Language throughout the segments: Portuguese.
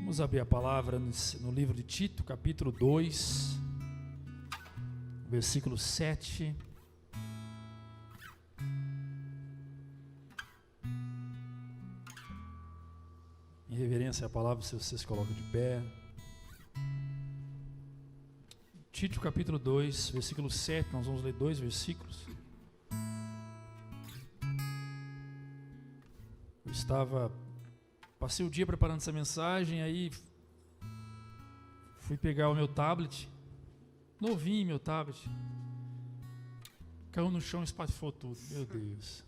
Vamos abrir a palavra no livro de Tito, capítulo 2, versículo 7. Em reverência à palavra, se vocês colocam de pé. Tito, capítulo 2, versículo 7, nós vamos ler 2 versículos. Passei o dia preparando essa mensagem, aí fui pegar o meu tablet, novinho meu tablet, caiu no chão e espatifou tudo, meu Deus.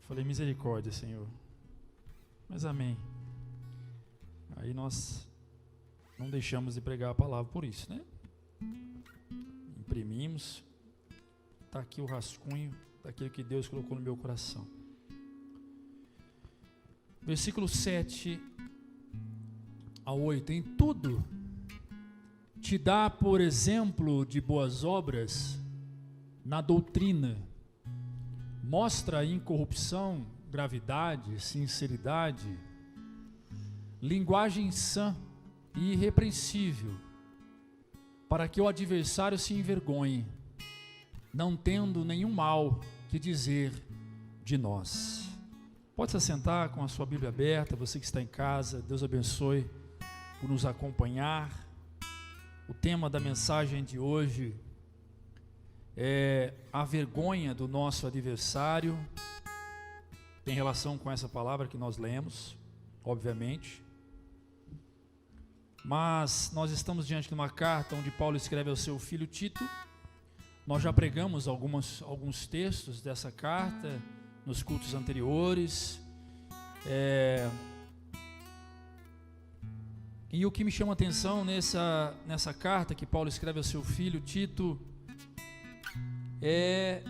Falei, misericórdia, Senhor, mas amém. Aí nós não deixamos de pregar a palavra por isso, né? Imprimimos, está aqui o rascunho daquilo que Deus colocou no meu coração. Versículo 7 a 8. Em tudo te dá por exemplo de boas obras na doutrina. Mostra a incorrupção, gravidade, sinceridade, linguagem sã e irrepreensível, para que o adversário se envergonhe, não tendo nenhum mal que dizer de nós. Pode se assentar com a sua Bíblia aberta, você que está em casa. Deus abençoe por nos acompanhar. O tema da mensagem de hoje é a vergonha do nosso adversário. Tem relação com essa palavra que nós lemos, obviamente. Mas nós estamos diante de uma carta onde Paulo escreve ao seu filho Tito. Nós já pregamos alguns textos dessa carta nos cultos anteriores, e o que me chama a atenção nessa carta que Paulo escreve ao seu filho Tito é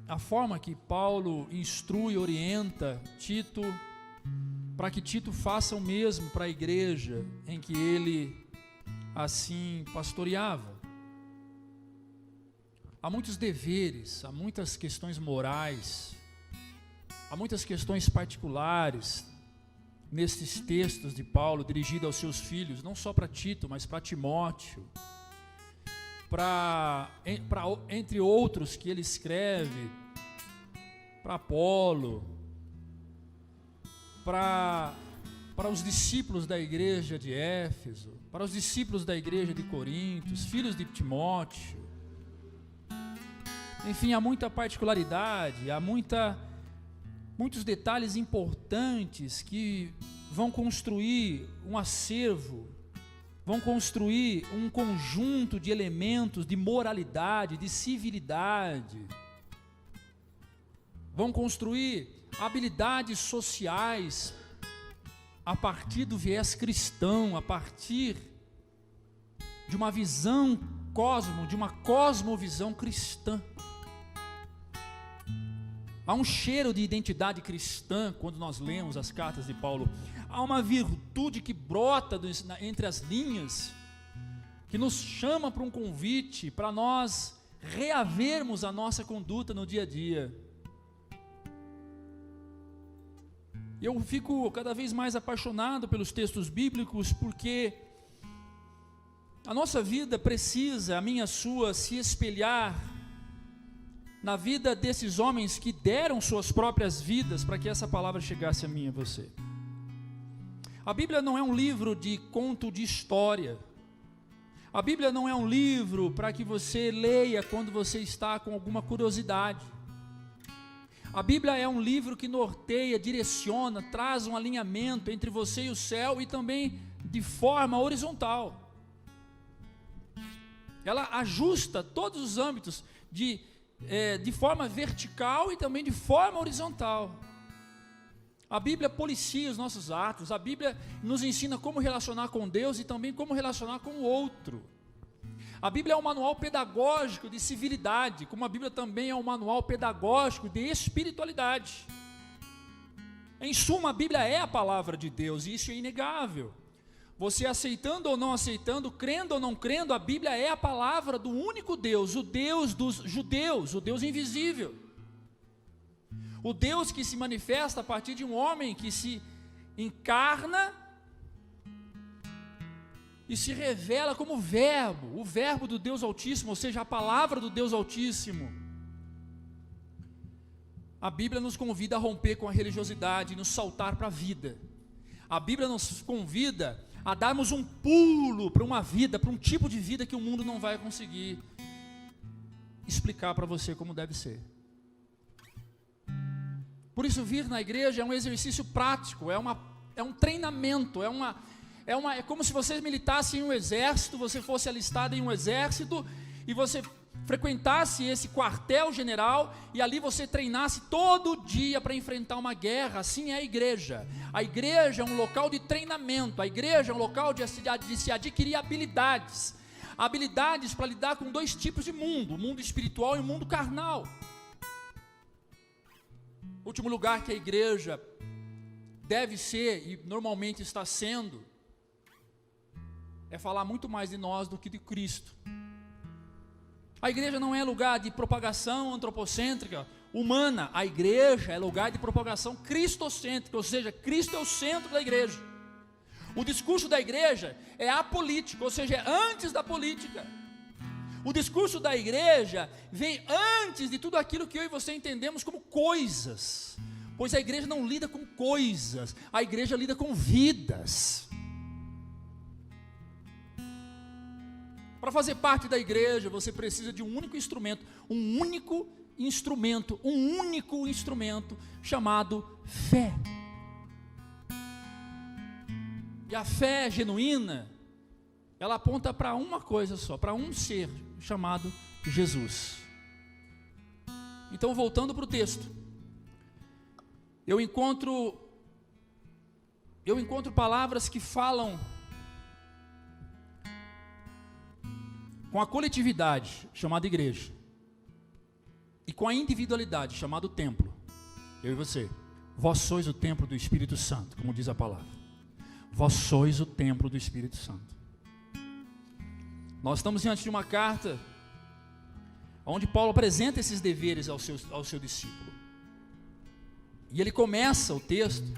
a forma que Paulo instrui e orienta Tito para que Tito faça o mesmo para a igreja em que ele assim pastoreava. Há muitos deveres, há muitas questões morais, há muitas questões particulares nesses textos de Paulo dirigidos aos seus filhos, não só para Tito, mas para Timóteo, entre outros que ele escreve, para Apolo, para os discípulos da igreja de Éfeso, para os discípulos da igreja de Corinto, os filhos de Timóteo. Enfim, há muita particularidade, há muitos detalhes importantes que vão construir um acervo, vão construir um conjunto de elementos de moralidade, de civilidade, vão construir habilidades sociais a partir do viés cristão, a partir de uma visão de uma cosmovisão cristã. Há um cheiro de identidade cristã quando nós lemos as cartas de Paulo. Há uma virtude que brota entre as linhas, que nos chama para um convite, para nós reavermos a nossa conduta no dia a dia. Eu fico cada vez mais apaixonado pelos textos bíblicos, porque a nossa vida precisa, a minha, a sua, se espelhar na vida desses homens que deram suas próprias vidas para que essa palavra chegasse a mim e a você. A Bíblia não é um livro de conto de história. A Bíblia não é um livro para que você leia quando você está com alguma curiosidade. A Bíblia é um livro que norteia, direciona, traz um alinhamento entre você e o céu e também de forma horizontal. Ela ajusta todos os âmbitos de forma vertical e também de forma horizontal. A Bíblia policia os nossos atos, a Bíblia nos ensina como relacionar com Deus e também como relacionar com o outro. A Bíblia é um manual pedagógico de civilidade, como a Bíblia também é um manual pedagógico de espiritualidade. Em suma, a Bíblia é a palavra de Deus e isso é inegável. Você aceitando ou não aceitando, crendo ou não crendo, a Bíblia é a palavra do único Deus, o Deus dos judeus, o Deus invisível. O Deus que se manifesta a partir de um homem que encarna e se revela como o verbo do Deus Altíssimo, ou seja, a palavra do Deus Altíssimo. A Bíblia nos convida a romper com a religiosidade e nos saltar para a vida. A Bíblia nos convida a darmos um pulo para uma vida, para um tipo de vida que o mundo não vai conseguir explicar para você como deve ser. Por isso, vir na igreja é um exercício prático, é um treinamento, é como se você militasse em um exército, você fosse alistado em um exército e você frequentasse esse quartel-general e ali você treinasse todo dia para enfrentar uma guerra. Assim é a igreja. A igreja é um local de treinamento, a igreja é um local de se adquirir habilidades para lidar com dois tipos de mundo, o mundo espiritual e o mundo carnal. O último lugar que a igreja deve ser, e normalmente está sendo, é falar muito mais de nós do que de Cristo. A igreja não é lugar de propagação antropocêntrica, humana. A igreja é lugar de propagação cristocêntrica, ou seja, Cristo é o centro da igreja. O discurso da igreja é apolítico, ou seja, é antes da política. O discurso da igreja vem antes de tudo aquilo que eu e você entendemos como coisas, pois a igreja não lida com coisas, a igreja lida com vidas. Para fazer parte da igreja, você precisa de um único instrumento chamado fé. E a fé genuína, ela aponta para uma coisa só, para um ser chamado Jesus. Então, voltando para o texto, eu encontro palavras que falam com a coletividade, chamada igreja, e com a individualidade, chamado templo. Eu e você, vós sois o templo do Espírito Santo, como diz a palavra. Vós sois o templo do Espírito Santo. Nós estamos diante de uma carta onde Paulo apresenta esses deveres ao seu discípulo. E ele começa o texto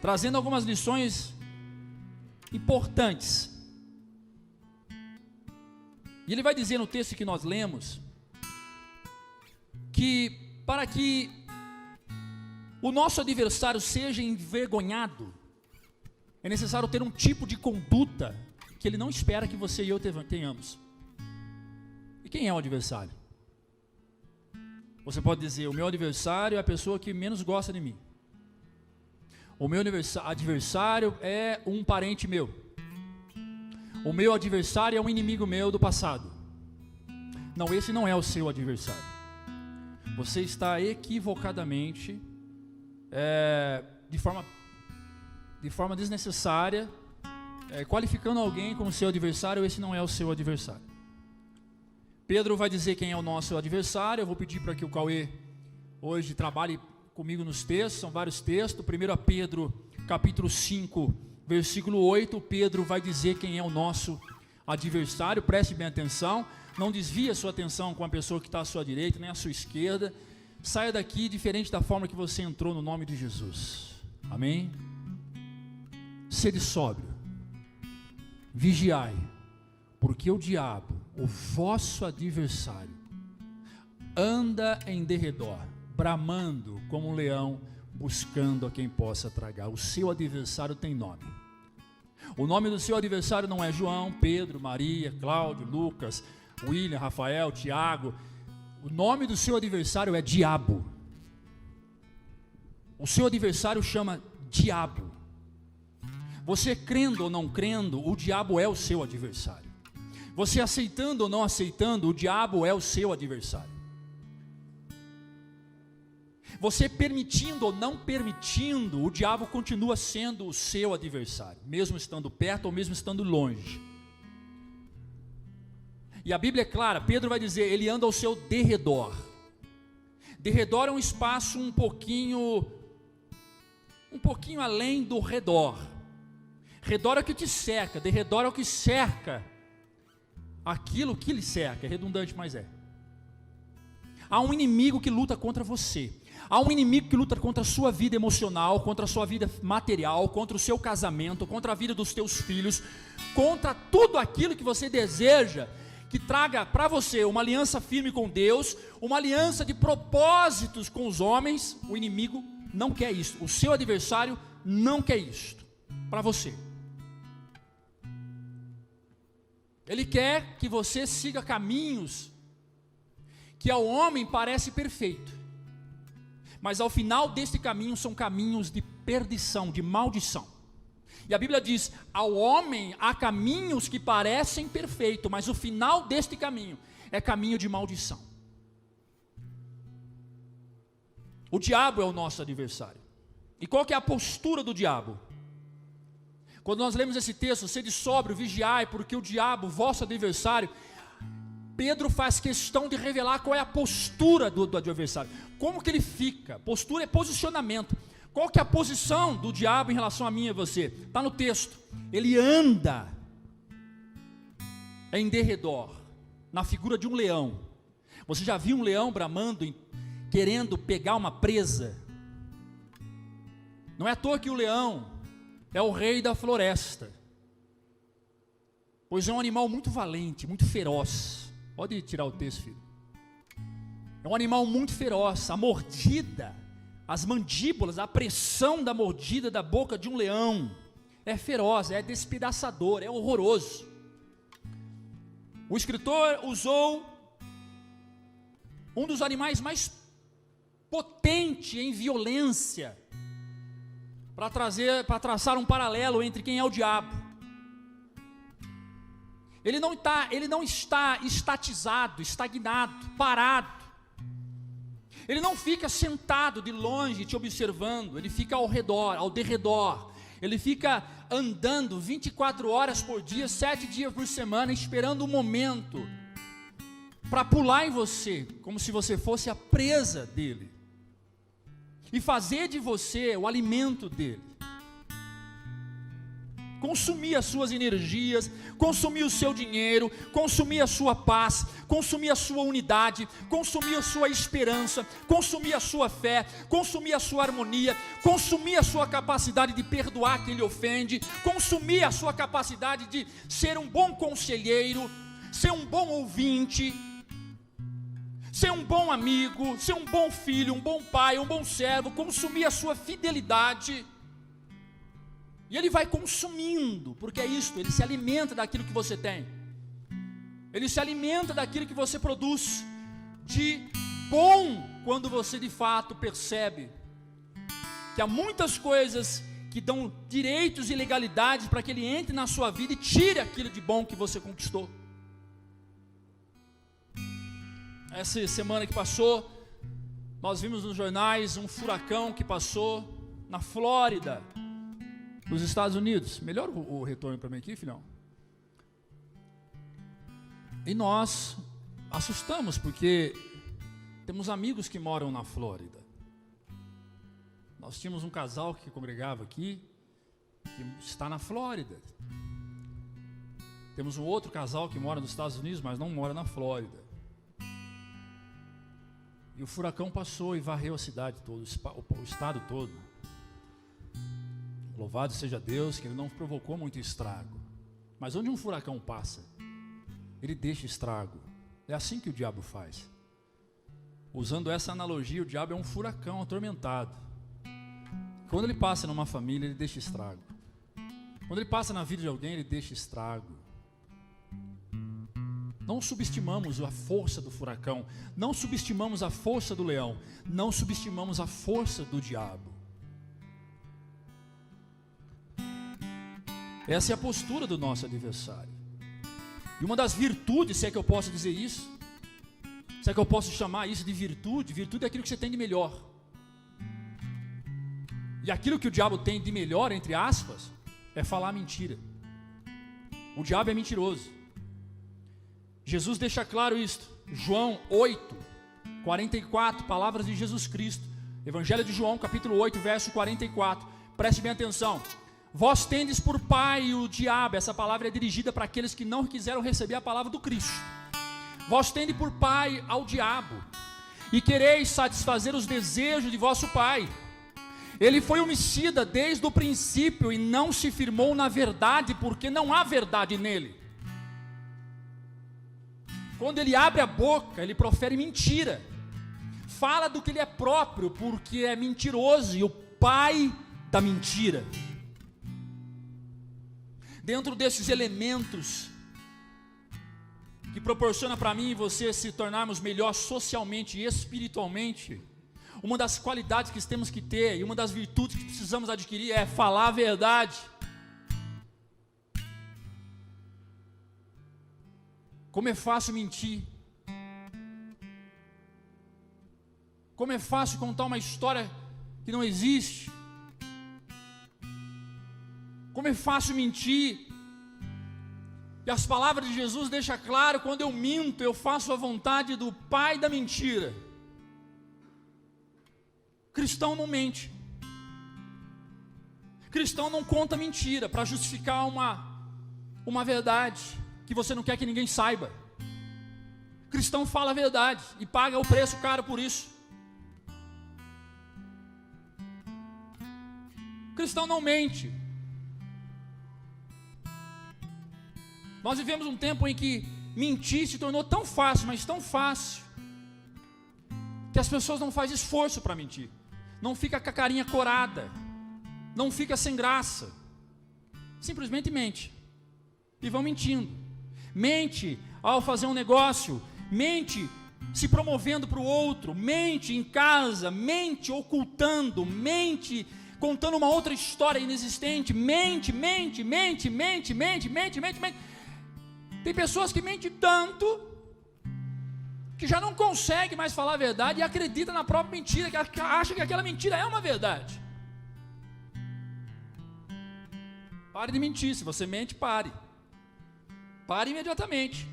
trazendo algumas lições importantes. E ele vai dizer no texto que nós lemos que para que o nosso adversário seja envergonhado, é necessário ter um tipo de conduta que ele não espera que você e eu tenhamos. E quem é o adversário? Você pode dizer: o meu adversário é a pessoa que menos gosta de mim. O meu adversário é um parente meu. O meu adversário é um inimigo meu do passado. Não, esse não é o seu adversário. Você está equivocadamente, de forma desnecessária, qualificando alguém como seu adversário. Esse não é o seu adversário. Pedro vai dizer quem é o nosso adversário. Eu vou pedir para que o Cauê hoje trabalhe comigo nos textos, são vários textos. 1 Pedro capítulo 5, versículo 8, Pedro vai dizer quem é o nosso adversário. Preste bem atenção, não desvie a sua atenção com a pessoa que está à sua direita, nem à sua esquerda. Saia daqui diferente da forma que você entrou, no nome de Jesus. Amém? Sede sóbrio, vigiai, porque o diabo, o vosso adversário, anda em derredor, bramando como um leão, buscando a quem possa tragar. O seu adversário tem nome. O nome do seu adversário não é João, Pedro, Maria, Cláudio, Lucas, William, Rafael, Tiago. O nome do seu adversário é diabo. O seu adversário chama diabo. Você crendo ou não crendo, o diabo é o seu adversário. Você aceitando ou não aceitando, o diabo é o seu adversário. Você permitindo ou não permitindo, o diabo continua sendo o seu adversário, mesmo estando perto ou mesmo estando longe. E a Bíblia é clara, Pedro vai dizer, ele anda ao seu derredor. Derredor é um espaço um pouquinho além do redor. Redor é o que te cerca, derredor é o que cerca aquilo que lhe cerca. É redundante, mas é. Há um inimigo que luta contra você. Há um inimigo que luta contra a sua vida emocional, contra a sua vida material, contra o seu casamento, contra a vida dos teus filhos, contra tudo aquilo que você deseja, que traga para você uma aliança firme com Deus, uma aliança de propósitos com os homens. O inimigo não quer isso, o seu adversário não quer isto para você. Ele quer que você siga caminhos que ao homem parece perfeito, mas ao final deste caminho são caminhos de perdição, de maldição. E a Bíblia diz: ao homem há caminhos que parecem perfeitos, mas o final deste caminho é caminho de maldição. O diabo é o nosso adversário. E qual que é a postura do diabo? Quando nós lemos esse texto, sede sóbrio, vigiai, porque o diabo, vosso adversário, Pedro faz questão de revelar qual é a postura do adversário. Como que ele fica? Postura é posicionamento. Qual que é a posição do diabo em relação a mim e a você? Está no texto. Ele anda em derredor, na figura de um leão. Você já viu um leão bramando, querendo pegar uma presa? Não é à toa que o leão é o rei da floresta, pois é um animal muito valente, muito feroz. Pode tirar o texto, filho. É um animal muito feroz. A mordida, as mandíbulas, a pressão da mordida da boca de um leão é feroz, é despedaçador, é horroroso. O escritor usou um dos animais mais potentes em violência para traçar um paralelo entre quem é o diabo. Ele não está estatizado, estagnado, parado. Ele não fica sentado de longe te observando, ele fica ao redor, ao derredor. Ele fica andando 24 horas por dia, 7 dias por semana, esperando um momento para pular em você, como se você fosse a presa dele, e fazer de você o alimento dele. Consumir as suas energias, consumir o seu dinheiro, consumir a sua paz, consumir a sua unidade, consumir a sua esperança, consumir a sua fé, consumir a sua harmonia, consumir a sua capacidade de perdoar quem lhe ofende, consumir a sua capacidade de ser um bom conselheiro, ser um bom ouvinte, ser um bom amigo, ser um bom filho, um bom pai, um bom servo, consumir a sua fidelidade. E ele vai consumindo, porque é isto, ele se alimenta daquilo que você tem, ele se alimenta daquilo que você produz, de bom, quando você de fato percebe que há muitas coisas que dão direitos e legalidades para que ele entre na sua vida e tire aquilo de bom que você conquistou. Essa semana que passou, nós vimos nos jornais um furacão que passou na Flórida, nos Estados Unidos. Melhora o retorno para mim aqui, filhão. E nós assustamos, porque temos amigos que moram na Flórida. Nós tínhamos um casal que congregava aqui, que está na Flórida. Temos um outro casal que mora nos Estados Unidos, mas não mora na Flórida. E o furacão passou e varreu a cidade toda, o estado todo. Louvado seja Deus que ele não provocou muito estrago. Mas onde um furacão passa, ele deixa estrago. É assim que o diabo faz. Usando essa analogia, o diabo é um furacão atormentado. Quando ele passa numa família, ele deixa estrago. Quando ele passa na vida de alguém, ele deixa estrago. Não subestimamos a força do furacão, não subestimamos a força do leão, não subestimamos a força do diabo. Essa é a postura do nosso adversário. E uma das virtudes, se é que eu posso dizer isso, se é que eu posso chamar isso de virtude, virtude é aquilo que você tem de melhor. E aquilo que o diabo tem de melhor, entre aspas, é falar mentira. O diabo é mentiroso. Jesus deixa claro isto. João 8, 44, palavras de Jesus Cristo. Evangelho de João, capítulo 8, verso 44. Preste bem atenção. Vós tendes por pai o diabo. Essa palavra é dirigida para aqueles que não quiseram receber a palavra do Cristo. Vós tendes por pai ao diabo, e quereis satisfazer os desejos de vosso pai. Ele foi homicida desde o princípio e não se firmou na verdade, porque não há verdade nele. Quando ele abre a boca, ele profere mentira. Fala do que ele é próprio, porque é mentiroso e o pai da mentira. Dentro desses elementos que proporciona para mim e você se tornarmos melhor socialmente e espiritualmente, uma das qualidades que temos que ter e uma das virtudes que precisamos adquirir é falar a verdade. Como é fácil mentir. Como é fácil contar uma história que não existe. Como é fácil mentir. E as palavras de Jesus deixam claro: quando eu minto, eu faço a vontade do pai da mentira. Cristão não mente. Cristão não conta mentira para justificar uma verdade que você não quer que ninguém saiba. Cristão fala a verdade e paga o preço caro por isso. Cristão não mente. Nós vivemos um tempo em que mentir se tornou tão fácil, mas tão fácil, que as pessoas não fazem esforço para mentir. Não fica com a carinha corada, não fica sem graça, simplesmente mente, e vão mentindo. Mente ao fazer um negócio, mente se promovendo para o outro, mente em casa, mente ocultando, mente contando uma outra história inexistente, mente. Tem pessoas que mentem tanto que já não consegue mais falar a verdade e acredita na própria mentira, que acha que aquela mentira é uma verdade. Pare de mentir. Se você mente, pare imediatamente.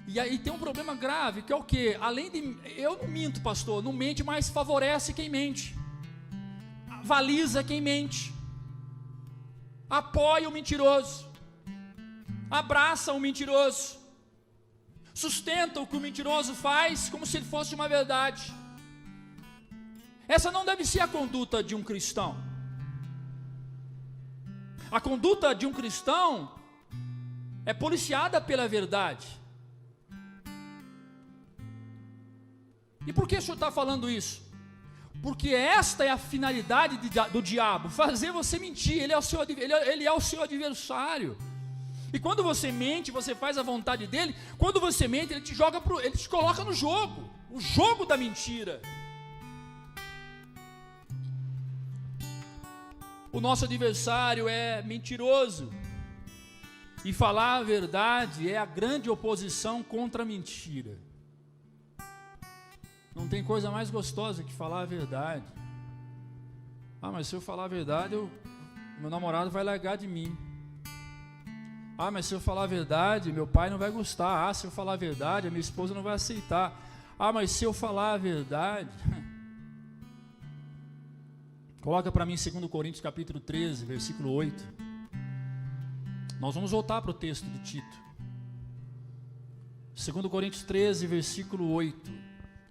E aí tem um problema grave, que é o quê? Além de, eu não minto, pastor, não mente, mas favorece quem mente, avaliza quem mente, apoia o mentiroso, abraça o mentiroso, sustenta o que o mentiroso faz como se ele fosse uma verdade. Essa não deve ser a conduta de um cristão. A conduta de um cristão é policiada pela verdade. E por que o senhor está falando isso? Porque esta é a finalidade do diabo, fazer você mentir. Ele é o seu adversário. E quando você mente, você faz a vontade dele. Quando você mente, ele te coloca no jogo, o jogo da mentira. O nosso adversário é mentiroso, e falar a verdade é a grande oposição contra a mentira. Não tem coisa mais gostosa que falar a verdade. Mas se eu falar a verdade, meu namorado vai largar de mim. Mas se eu falar a verdade, meu pai não vai gostar. Se eu falar a verdade, a minha esposa não vai aceitar. Mas se eu falar a verdade... Coloca para mim 2 Coríntios capítulo 13, versículo 8. Nós vamos voltar para o texto de Tito. 2 Coríntios 13, versículo 8.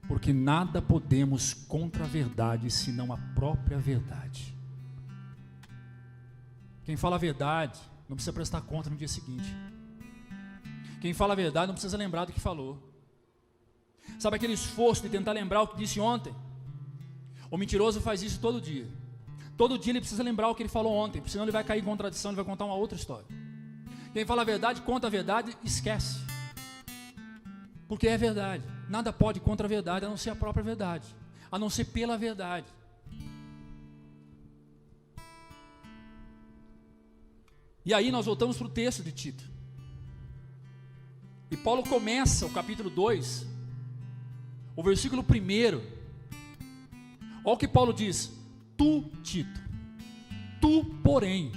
Porque nada podemos contra a verdade, senão a própria verdade. Quem fala a verdade não precisa prestar conta no dia seguinte. Quem fala a verdade não precisa lembrar do que falou. Sabe aquele esforço de tentar lembrar o que disse ontem? O mentiroso faz isso todo dia. Todo dia ele precisa lembrar o que ele falou ontem, senão ele vai cair em contradição, ele vai contar uma outra história. Quem fala a verdade, conta a verdade, esquece. Porque é verdade. Nada pode contra a verdade, a não ser a própria verdade, a não ser pela verdade. E aí nós voltamos para o texto de Tito. E Paulo começa o capítulo 2, o versículo 1. Olha o que Paulo diz: tu, Tito, tu, porém,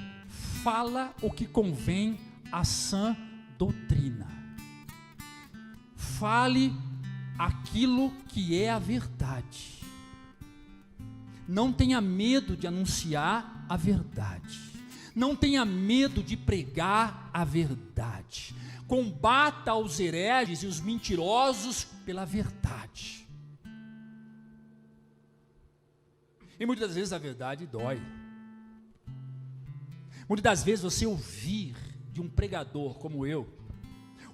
fala o que convém à sã doutrina. Fale aquilo que é a verdade. Não tenha medo de anunciar a verdade. Não tenha medo de pregar a verdade. Combata os hereges e os mentirosos pela verdade. E muitas das vezes a verdade dói. Muitas das vezes você ouvir de um pregador como eu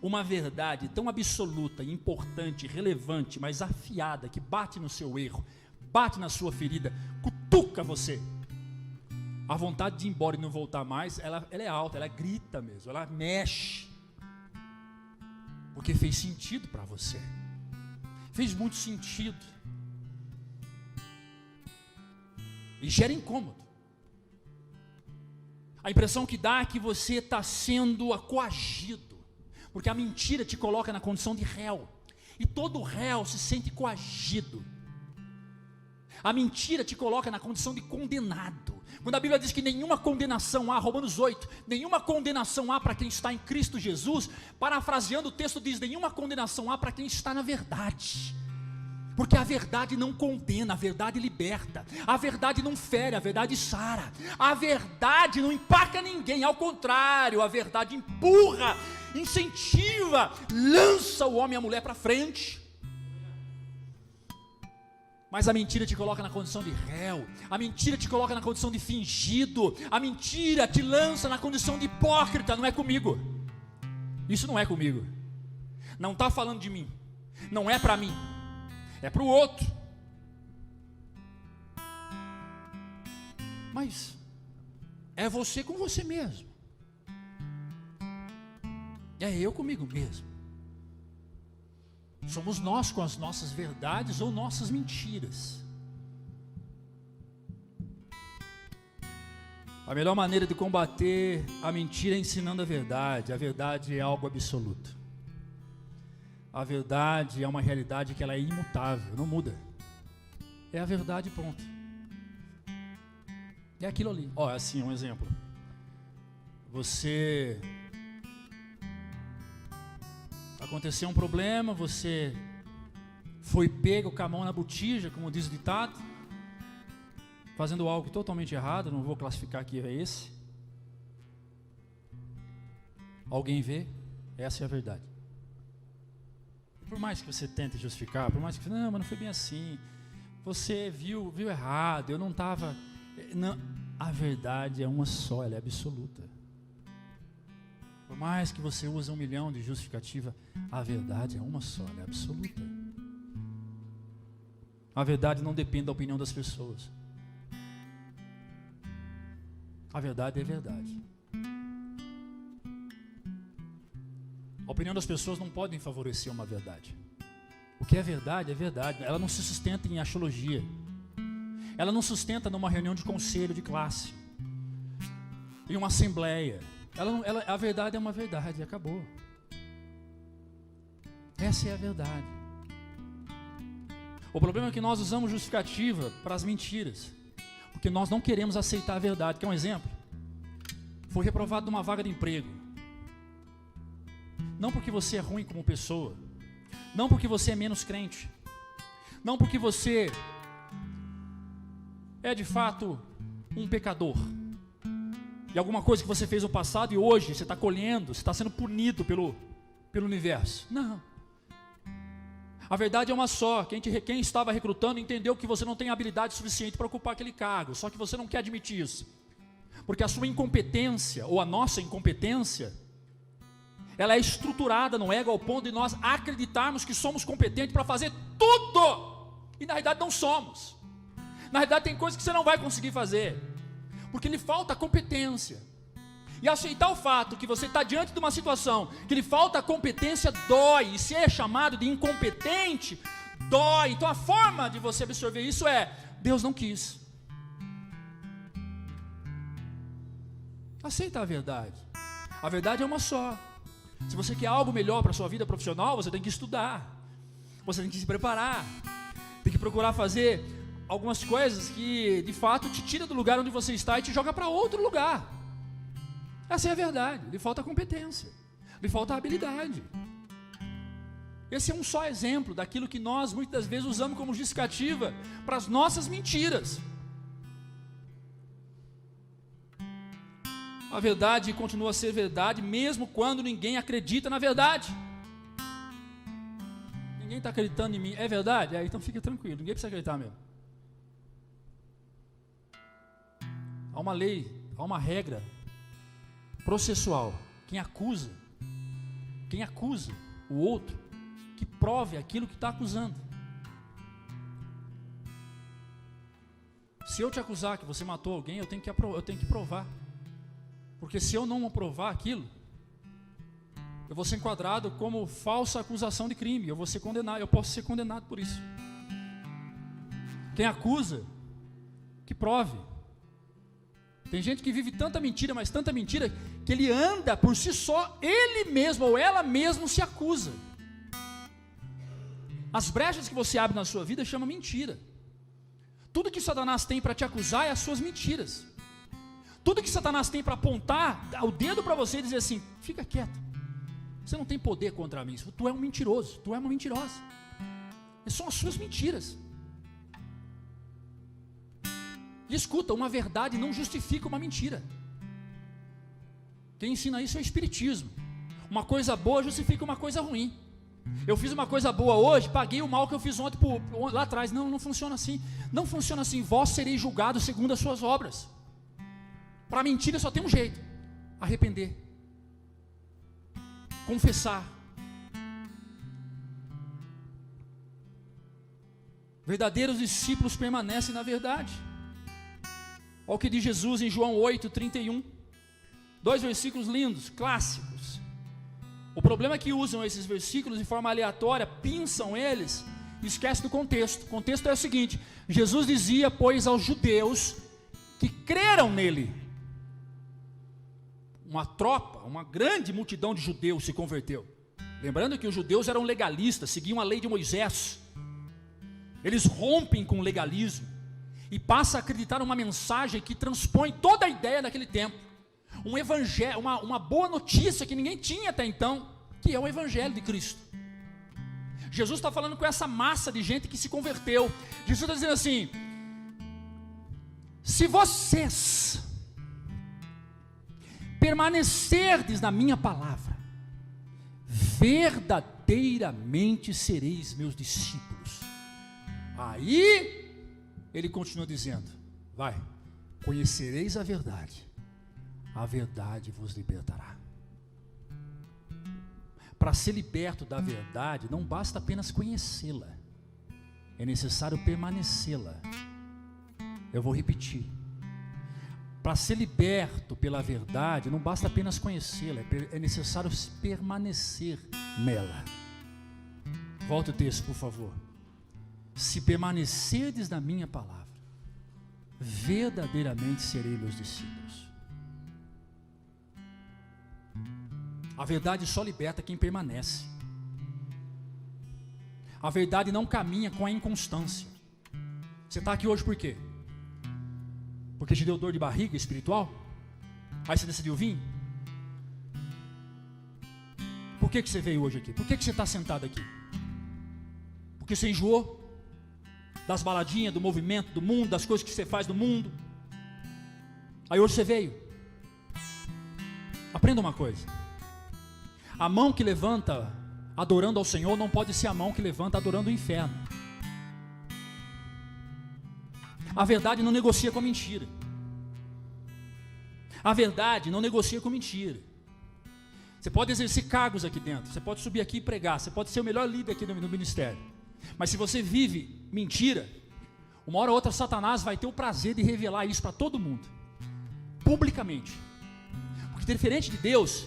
uma verdade tão absoluta, importante, relevante, mas afiada, que bate no seu erro, bate na sua ferida, cutuca você. A vontade de ir embora e não voltar mais, ela é alta, ela grita mesmo, ela mexe. Porque fez sentido para você. Fez muito sentido. E gera incômodo. A impressão que dá é que você está sendo coagido. Porque a mentira te coloca na condição de réu. E todo réu se sente coagido. A mentira te coloca na condição de condenado. Quando a Bíblia diz que nenhuma condenação há, Romanos 8, nenhuma condenação há para quem está em Cristo Jesus, parafraseando o texto diz, nenhuma condenação há para quem está na verdade. Porque a verdade não condena, a verdade liberta, a verdade não fere, a verdade sara, a verdade não empaca ninguém, ao contrário, a verdade empurra, incentiva, lança o homem e a mulher para frente. Mas a mentira te coloca na condição de réu, a mentira te coloca na condição de fingido, a mentira te lança na condição de hipócrita. Não é comigo, isso não é comigo, não está falando de mim, não é para mim, é para o outro. Mas é você com você mesmo, é eu comigo mesmo. Somos nós com as nossas verdades ou nossas mentiras. A melhor maneira de combater a mentira é ensinando a verdade. A verdade é algo absoluto. A verdade é uma realidade que ela é imutável, não muda. É a verdade, pronto. É aquilo ali. Ó, assim, um exemplo. Aconteceu um problema, você foi pego com a mão na botija, como diz o ditado, fazendo algo totalmente errado, não vou classificar aqui, é esse. Alguém vê, essa é a verdade. Por mais que você tente justificar, por mais que não, mas não foi bem assim, você viu errado, eu não estava. A verdade é uma só, ela é absoluta. Por mais que você use 1 milhão de justificativa, a verdade é uma só, ela é absoluta. A verdade não depende da opinião das pessoas. A verdade é verdade. A opinião das pessoas não pode favorecer uma verdade. O que é verdade, ela não se sustenta em axiologia. Ela não sustenta numa reunião de conselho de classe, em uma assembleia. A verdade é uma verdade, acabou. Essa é a verdade. O problema é que nós usamos justificativa para as mentiras, porque nós não queremos aceitar a verdade. Quer um exemplo? Foi reprovado numa vaga de emprego. Não porque você é ruim como pessoa, não porque você é menos crente, não porque você é de fato um pecador, de alguma coisa que você fez no passado e hoje você está colhendo, você está sendo punido pelo universo. Não. A verdade é uma só. Quem estava recrutando entendeu que você não tem habilidade suficiente para ocupar aquele cargo, só que você não quer admitir isso, porque a sua incompetência, ou a nossa incompetência, ela é estruturada no ego ao ponto de nós acreditarmos que somos competentes para fazer tudo, e na realidade não somos. Na realidade tem coisas que você não vai conseguir fazer, porque lhe falta competência. E aceitar o fato que você está diante de uma situação que lhe falta competência dói, e ser chamado de incompetente dói. Então a forma de você absorver isso é: Deus não quis. Aceita a verdade. A verdade é uma só. Se você quer algo melhor para a sua vida profissional, você tem que estudar, você tem que se preparar, tem que procurar fazer algumas coisas que de fato te tira do lugar onde você está e te joga para outro lugar. Essa é a verdade. Lhe falta competência, lhe falta habilidade. Esse é um só exemplo daquilo que nós muitas vezes usamos como justificativa para as nossas mentiras. A verdade continua a ser verdade, mesmo quando ninguém acredita na verdade. Ninguém está acreditando em mim, é verdade? Então fica tranquilo, ninguém precisa acreditar mesmo. Há uma lei, há uma regra processual. Quem acusa o outro, que prove aquilo que está acusando. Se eu te acusar que você matou alguém, eu tenho que provar. Porque se eu não provar aquilo, eu vou ser enquadrado como falsa acusação de crime. Eu posso ser condenado por isso. Quem acusa, que prove. Tem gente que vive tanta mentira, mas tanta mentira, que ele anda por si só, ele mesmo ou ela mesmo se acusa. As brechas que você abre na sua vida chama mentira. Tudo que Satanás tem para te acusar é as suas mentiras. Tudo que Satanás tem para apontar o dedo para você e dizer assim: fica quieto, você não tem poder contra mim, tu é um mentiroso, tu é uma mentirosa. São as suas mentiras. E escuta, uma verdade não justifica uma mentira. Quem ensina isso é o Espiritismo. Uma coisa boa justifica uma coisa ruim. Eu fiz uma coisa boa hoje, paguei o mal que eu fiz ontem lá atrás. Não funciona assim. Não funciona assim. Vós sereis julgados segundo as suas obras. Para mentira só tem um jeito: arrepender, confessar. Verdadeiros discípulos permanecem na verdade. Olha o que diz Jesus em João 8:31. 2 versículos lindos, clássicos. O problema é que usam esses versículos de forma aleatória, pinçam eles e esquecem do contexto. O contexto é o seguinte: Jesus dizia, pois, aos judeus que creram nele. Uma grande multidão de judeus se converteu. Lembrando que os judeus eram legalistas, seguiam a lei de Moisés. Eles rompem com o legalismo e passam a acreditar numa mensagem que transpõe toda a ideia daquele tempo. Um evangelho, uma boa notícia que ninguém tinha até então, que é o evangelho de Cristo. Jesus está falando com essa massa de gente que se converteu. Jesus está dizendo assim: se vocês permanecerdes na minha palavra, verdadeiramente sereis meus discípulos. Aí ele continua dizendo: conhecereis a verdade vos libertará. Para ser liberto da verdade, não basta apenas conhecê-la, é necessário permanecê-la. Eu vou repetir: para ser liberto pela verdade, não basta apenas conhecê-la, é necessário permanecer nela. Volta o texto, por favor. Se permanecerdes na minha palavra, verdadeiramente serei meus discípulos. A verdade só liberta quem permanece. A verdade não caminha com a inconstância. Você está aqui hoje por quê? Porque te deu dor de barriga espiritual? Aí você decidiu vir? Por que você veio hoje aqui? Por que você está sentado aqui? Porque você enjoou das baladinhas, do movimento, do mundo, das coisas que você faz do mundo? Aí hoje você veio. Aprenda uma coisa: a mão que levanta adorando ao Senhor não pode ser a mão que levanta adorando o inferno. A verdade não negocia com a mentira. A verdade não negocia com mentira. Você pode exercer cargos aqui dentro, você pode subir aqui e pregar, você pode ser o melhor líder aqui no ministério, mas se você vive mentira, uma hora ou outra Satanás vai ter o prazer de revelar isso para todo mundo, publicamente. Porque diferente de Deus,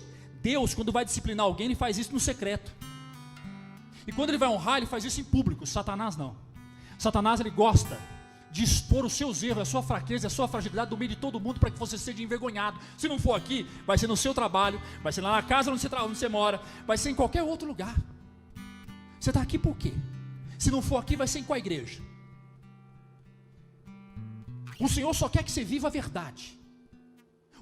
quando vai disciplinar alguém, ele faz isso no secreto. E quando ele vai honrar, ele faz isso em público. Satanás não. Satanás, ele gosta de expor os seus erros, a sua fraqueza, a sua fragilidade no meio de todo mundo, para que você seja envergonhado. Se não for aqui, vai ser no seu trabalho, vai ser lá na casa onde você mora, vai ser em qualquer outro lugar. Você está aqui por quê? Se não for aqui, vai ser em qual igreja? O Senhor só quer que você viva a verdade.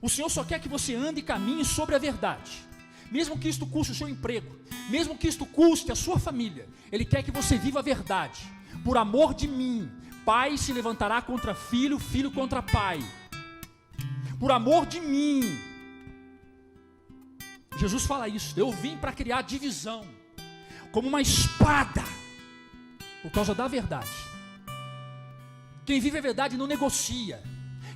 O Senhor só quer que você ande e caminhe sobre a verdade. Mesmo que isto custe o seu emprego, mesmo que isto custe a sua família, Ele quer que você viva a verdade. Por amor de mim, pai se levantará contra filho, filho contra pai. Por amor de mim, Jesus fala isso: eu vim para criar divisão, como uma espada, por causa da verdade. Quem vive a verdade não negocia.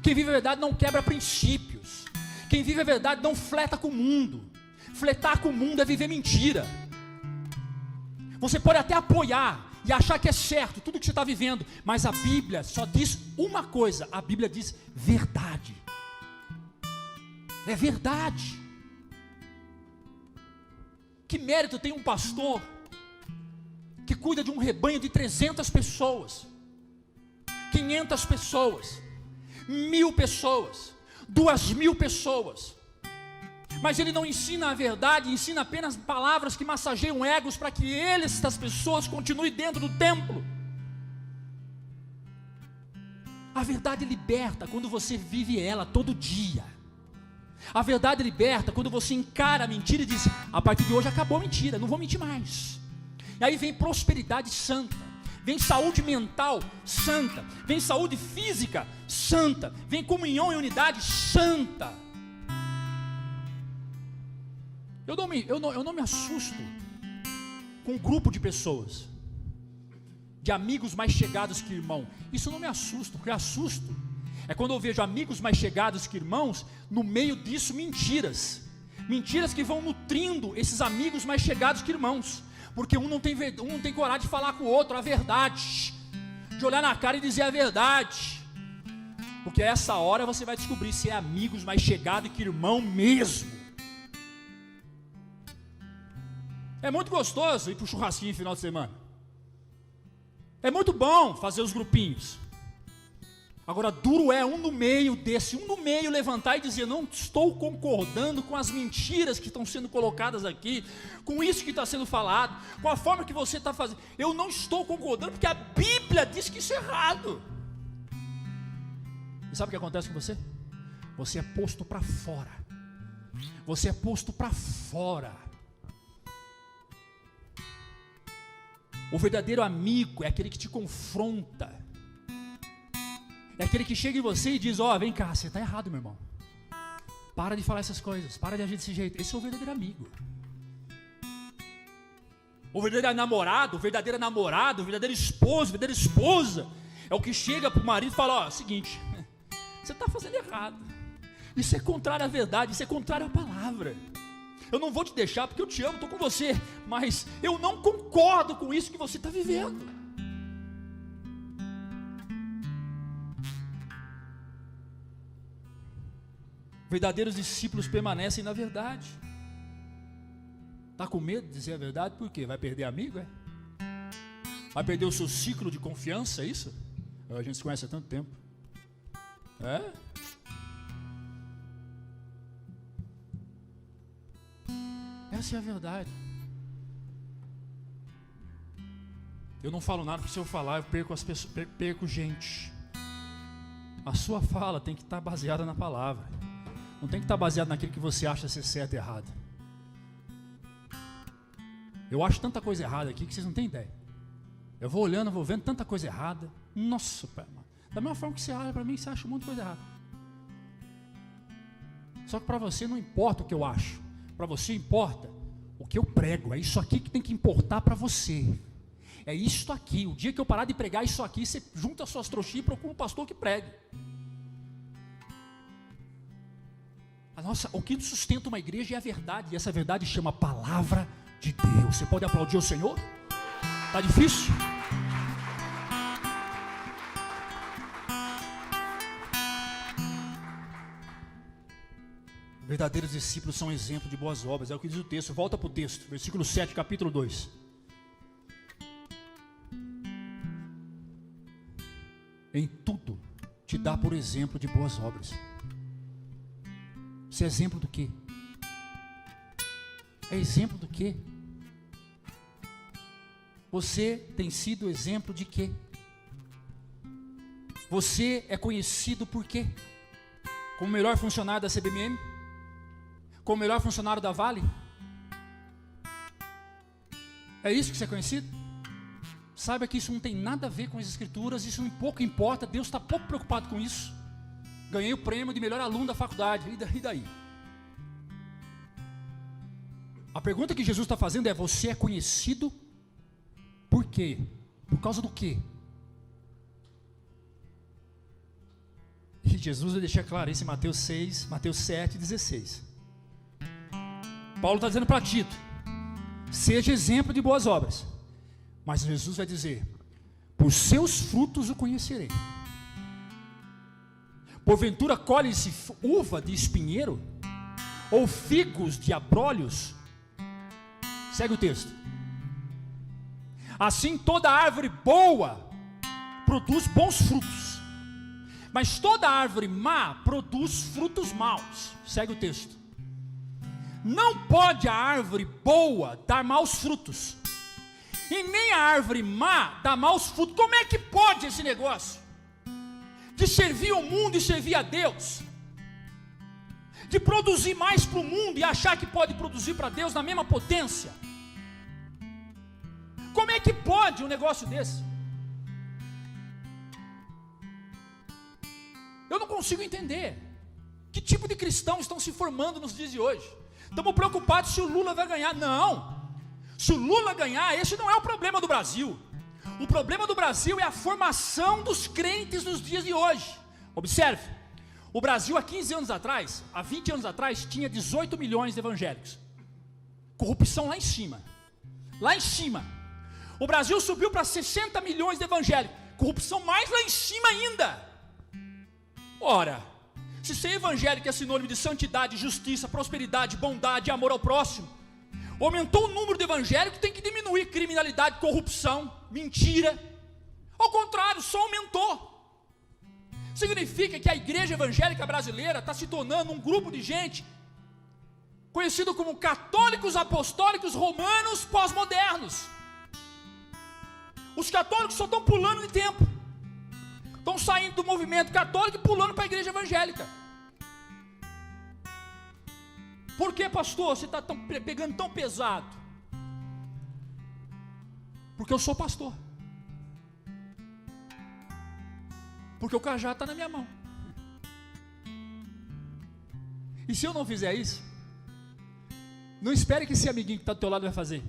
Quem vive a verdade não quebra princípios. Quem vive a verdade não fleta com o mundo. Fletar com o mundo é viver mentira. Você pode até apoiar e achar que é certo tudo que você está vivendo, mas a Bíblia só diz uma coisa: a Bíblia diz verdade. É verdade. Que mérito tem um pastor que cuida de um rebanho de 300 pessoas, 500 pessoas, 1000 pessoas, 2000 pessoas, mas ele não ensina a verdade, ensina apenas palavras que massageiam egos para que essas pessoas continuem dentro do templo. A verdade liberta quando você vive ela todo dia. A verdade liberta quando você encara a mentira e diz: a partir de hoje acabou a mentira, não vou mentir mais. E aí vem prosperidade santa, vem saúde mental santa, vem saúde física santa, vem comunhão e unidade santa. Eu não me assusto com um grupo de pessoas, de amigos mais chegados que irmão. Isso não me assusta. O que assusto é quando eu vejo amigos mais chegados que irmãos, no meio disso mentiras que vão nutrindo esses amigos mais chegados que irmãos, porque um não tem coragem de falar com o outro a verdade, de olhar na cara e dizer a verdade, porque a essa hora você vai descobrir se é amigos mais chegados que irmão mesmo. É muito gostoso ir para o churrasquinho no final de semana, é muito bom fazer os grupinhos. Agora, duro é um no meio levantar e dizer: não estou concordando com as mentiras que estão sendo colocadas aqui, com isso que está sendo falado, com a forma que você está fazendo. Eu não estou concordando porque a Bíblia diz que isso é errado. E sabe o que acontece com você? Você é posto para fora. Você é posto para fora. O verdadeiro amigo é aquele que te confronta. É aquele que chega em você e diz: ó, vem cá, você está errado, meu irmão. Para de falar essas coisas, para de agir desse jeito. Esse é o verdadeiro amigo. O verdadeiro namorado, o verdadeiro esposo, a verdadeira esposa é o que chega para o marido e fala: ó, seguinte, você está fazendo errado. Isso é contrário à verdade, isso é contrário à palavra. Eu não vou te deixar porque eu te amo, estou com você, mas eu não concordo com isso que você está vivendo. Verdadeiros discípulos permanecem na verdade. Está com medo de dizer a verdade? Por quê? Vai perder amigo, é? Vai perder o seu ciclo de confiança, é isso? A gente se conhece há tanto tempo. É? Essa é a verdade. Eu não falo nada, porque se eu falar eu perco as pessoas, perco gente. A sua fala tem que estar baseada na palavra. Não tem que estar baseado naquilo que você acha ser certo e errado. Eu acho tanta coisa errada aqui que vocês não têm ideia. Eu vou olhando, vou vendo tanta coisa errada. Nossa, pai, mano. Da mesma forma que você olha para mim, você acha um monte de coisa errada. Só que para você não importa o que eu acho. Para você importa o que eu prego. É isso aqui que tem que importar para você. É isso aqui. O dia que eu parar de pregar isso aqui, você junta as suas trouxinhas e procura um pastor que pregue. O que sustenta uma igreja é a verdade. E essa verdade chama palavra de Deus. Você pode aplaudir o Senhor? Está difícil? Verdadeiros discípulos são exemplo de boas obras. É o que diz o texto. Volta para o texto, versículo 7, capítulo 2. Em tudo te dá por exemplo de boas obras. Você é exemplo do quê? É exemplo do quê? Você tem sido exemplo de quê? Você é conhecido por quê? Como o melhor funcionário da CBMM? Como o melhor funcionário da Vale? É isso que você é conhecido? Saiba que isso não tem nada a ver com as escrituras, isso pouco importa, Deus está pouco preocupado com isso. Ganhei o prêmio de melhor aluno da faculdade, e daí? pergunta que Jesus está fazendo é: você é conhecido por quê? Por causa do quê? E Jesus vai deixar claro isso em Mateus 6, Mateus 7, 16. Paulo está dizendo para Tito: seja exemplo de boas obras. Mas Jesus vai dizer: por seus frutos o conhecerei. Porventura colhe-se uva de espinheiro? Ou figos de abrolhos? Segue o texto. Assim toda árvore boa produz bons frutos, mas toda árvore má produz frutos maus. Segue o texto. Não pode a árvore boa dar maus frutos, e nem a árvore má dar maus frutos. Como é que pode esse negócio? De servir o mundo e servir a Deus, de produzir mais para o mundo e achar que pode produzir para Deus na mesma potência. Como é que pode um negócio desse? Eu não consigo entender. Que tipo de cristãos estão se formando nos dias de hoje? Estamos preocupados se o Lula vai ganhar. Não, se o Lula ganhar, esse não é o problema do Brasil. O problema do Brasil é a formação dos crentes nos dias de hoje. Observe, o Brasil há 15 anos atrás, há 20 anos atrás, tinha 18 milhões de evangélicos. Corrupção lá em cima. Lá em cima. O Brasil subiu para 60 milhões de evangélicos. Corrupção mais lá em cima ainda. Ora, se ser evangélico é sinônimo de santidade, justiça, prosperidade, bondade, amor ao próximo, aumentou o número de evangélicos, tem que diminuir criminalidade, corrupção, mentira. Ao contrário, só aumentou. Significa que a igreja evangélica brasileira está se tornando um grupo de gente conhecido como católicos apostólicos romanos pós-modernos. Os católicos só estão pulando de tempo, estão saindo do movimento católico e pulando para a igreja evangélica. Por que, pastor, você está pegando tão pesado? Porque eu sou pastor, porque o cajado está na minha mão. E se eu não fizer isso, não espere que esse amiguinho que está do teu lado vai fazer.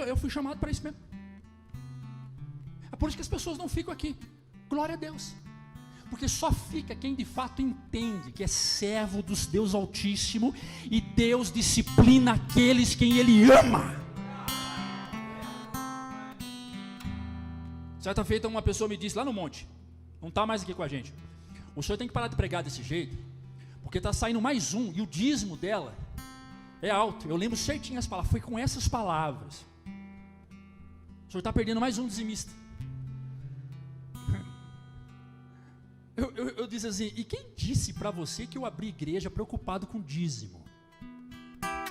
Eu fui chamado para isso mesmo. É por isso que as pessoas não ficam aqui. Glória a Deus. Porque só fica quem de fato entende que é servo dos Deus Altíssimo, e Deus disciplina aqueles quem Ele ama. Certa feita uma pessoa me disse lá no monte, não está mais aqui com a gente: o senhor tem que parar de pregar desse jeito, porque está saindo mais um, e o dízimo dela é alto. Eu lembro certinho as palavras, foi com essas palavras: o senhor está perdendo mais um dizimista. Eu disse assim: e quem disse para você que eu abri igreja preocupado com dízimo?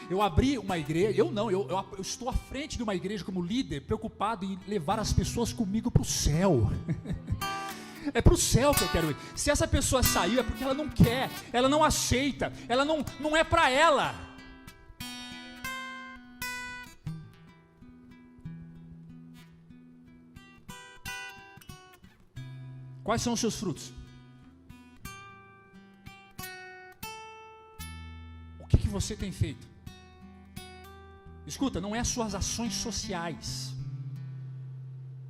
Eu abri uma igreja, eu estou à frente de uma igreja como líder, preocupado em levar as pessoas comigo para o céu. É para o céu que eu quero ir. Se essa pessoa saiu é porque ela não quer, ela não aceita, ela não é para ela. Quais são os seus frutos? O que você tem feito? Escuta, não é as suas ações sociais,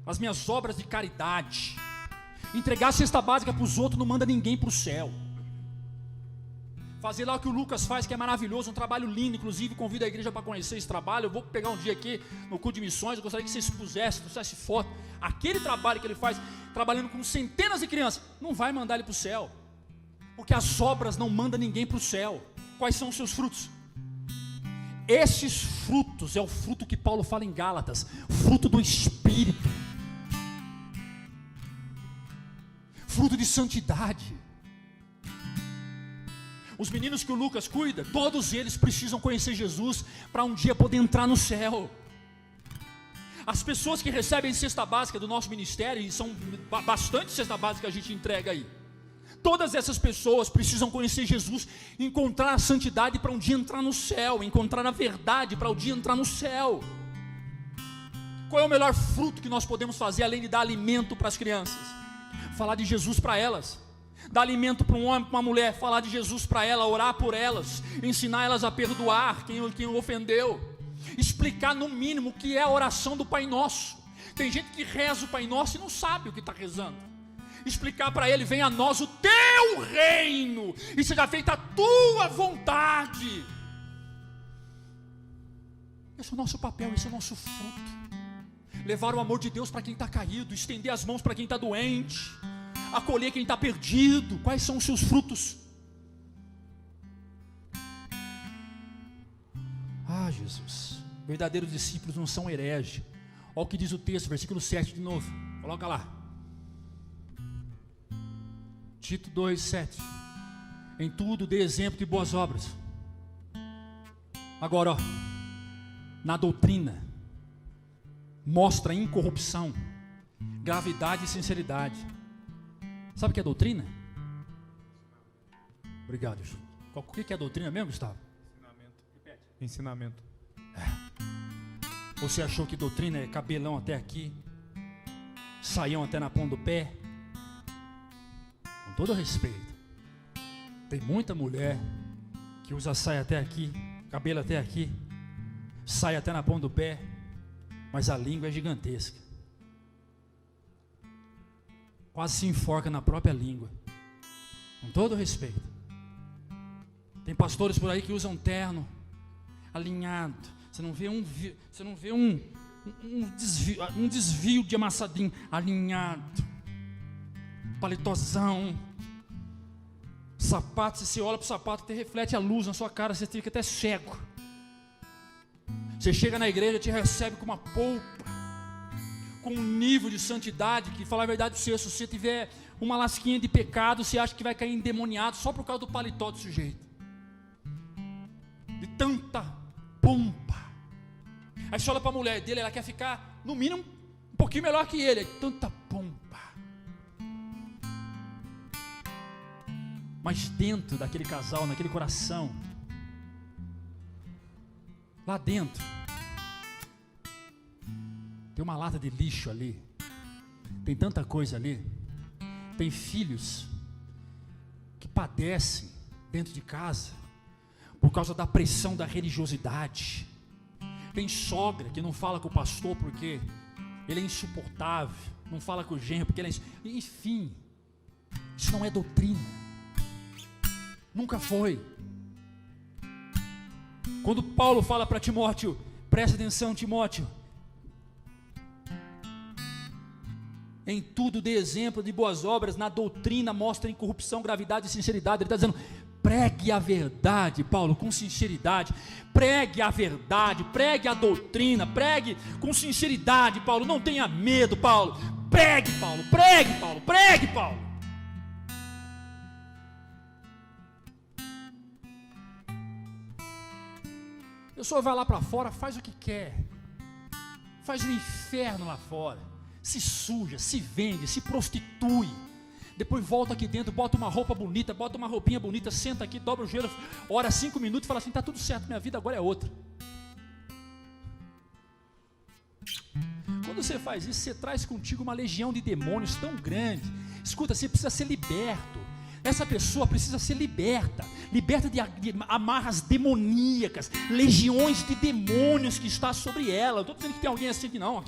as minhas obras de caridade. Entregar a cesta básica para os outros não manda ninguém para o céu. Fazer lá o que o Lucas faz, que é maravilhoso, um trabalho lindo, inclusive convido a igreja para conhecer esse trabalho. Eu vou pegar um dia aqui no culto de missões, eu gostaria que vocês trouxessem foto. Aquele trabalho que ele faz, trabalhando com centenas de crianças, não vai mandar ele para o céu, porque as obras não mandam ninguém para o céu. Quais são os seus frutos? Esses frutos é o fruto que Paulo fala em Gálatas, fruto do Espírito, fruto de santidade. Os meninos que o Lucas cuida, todos eles precisam conhecer Jesus para um dia poder entrar no céu. As pessoas que recebem cesta básica do nosso ministério, e são bastante cesta básica que a gente entrega aí, todas essas pessoas precisam conhecer Jesus, encontrar a santidade para um dia entrar no céu, encontrar a verdade para um dia entrar no céu. Qual é o melhor fruto que nós podemos fazer além de dar alimento para as crianças? Falar de Jesus para elas, dar alimento para um homem, para uma mulher, falar de Jesus para ela, orar por elas, ensinar elas a perdoar quem o ofendeu, explicar no mínimo o que é a oração do Pai Nosso. Tem gente que reza o Pai Nosso e não sabe o que está rezando. Explicar para ele: venha a nós o teu reino, e seja feita a tua vontade. Esse é o nosso papel, esse é o nosso fruto. Levar o amor de Deus para quem está caído, estender as mãos para quem está doente, acolher quem está perdido. Quais são os seus frutos? Ah, Jesus, verdadeiros discípulos não são hereges. Olha o que diz o texto, versículo 7 de novo, coloca lá, Tito 2, 7. Em tudo dê exemplo de boas obras. Agora, ó, na doutrina mostra incorrupção, gravidade e sinceridade. Sabe o que é doutrina? Obrigado, Ju. O que é doutrina mesmo, Gustavo? Ensinamento. Você achou que doutrina é cabelão até aqui, saião até na ponta do pé? Com todo respeito, tem muita mulher que usa saia até aqui, cabelo até aqui, saia até na ponta do pé, mas a língua é gigantesca, quase se enforca na própria língua. Com todo respeito, tem pastores por aí que usam terno alinhado, você não vê um desvio de amassadinho, alinhado, paletozão, sapato. Se você olha para o sapato, até reflete a luz na sua cara, você fica até cego. Você chega na igreja, te recebe com uma polpa, com um nível de santidade que, falar a verdade, se você tiver uma lasquinha de pecado, você acha que vai cair endemoniado só por causa do paletó do sujeito, de tanta pompa. Aí você olha para a mulher dele, ela quer ficar no mínimo um pouquinho melhor que ele, tanta pompa. Mas dentro daquele casal, naquele coração, lá dentro, tem uma lata de lixo ali, tem tanta coisa ali. Tem filhos que padecem dentro de casa por causa da pressão da religiosidade. Tem sogra que não fala com o pastor porque ele é insuportável, não fala com o genro porque ele é... Enfim, isso não é doutrina, nunca foi. Quando Paulo fala para Timóteo, presta atenção, Timóteo, em tudo dê exemplo de boas obras, na doutrina mostra incorrupção, gravidade e sinceridade. Ele está dizendo: pregue a verdade, Paulo, com sinceridade. Pregue a verdade, pregue a doutrina, pregue com sinceridade, Paulo. Não tenha medo, Paulo. Pregue, Paulo, pregue, Paulo, pregue, Paulo. A pessoa vai lá para fora, faz o que quer, faz o inferno lá fora, se suja, se vende, se prostitui, depois volta aqui dentro, bota uma roupa bonita, bota uma roupinha bonita, senta aqui, dobra o joelho, ora 5 minutos e fala assim: está tudo certo, minha vida agora é outra. Quando você faz isso, você traz contigo uma legião de demônios tão grande. Escuta, você precisa ser liberto. Essa pessoa precisa ser liberta de amarras demoníacas, legiões de demônios que está sobre ela. Não estou dizendo que tem alguém assim, aqui não,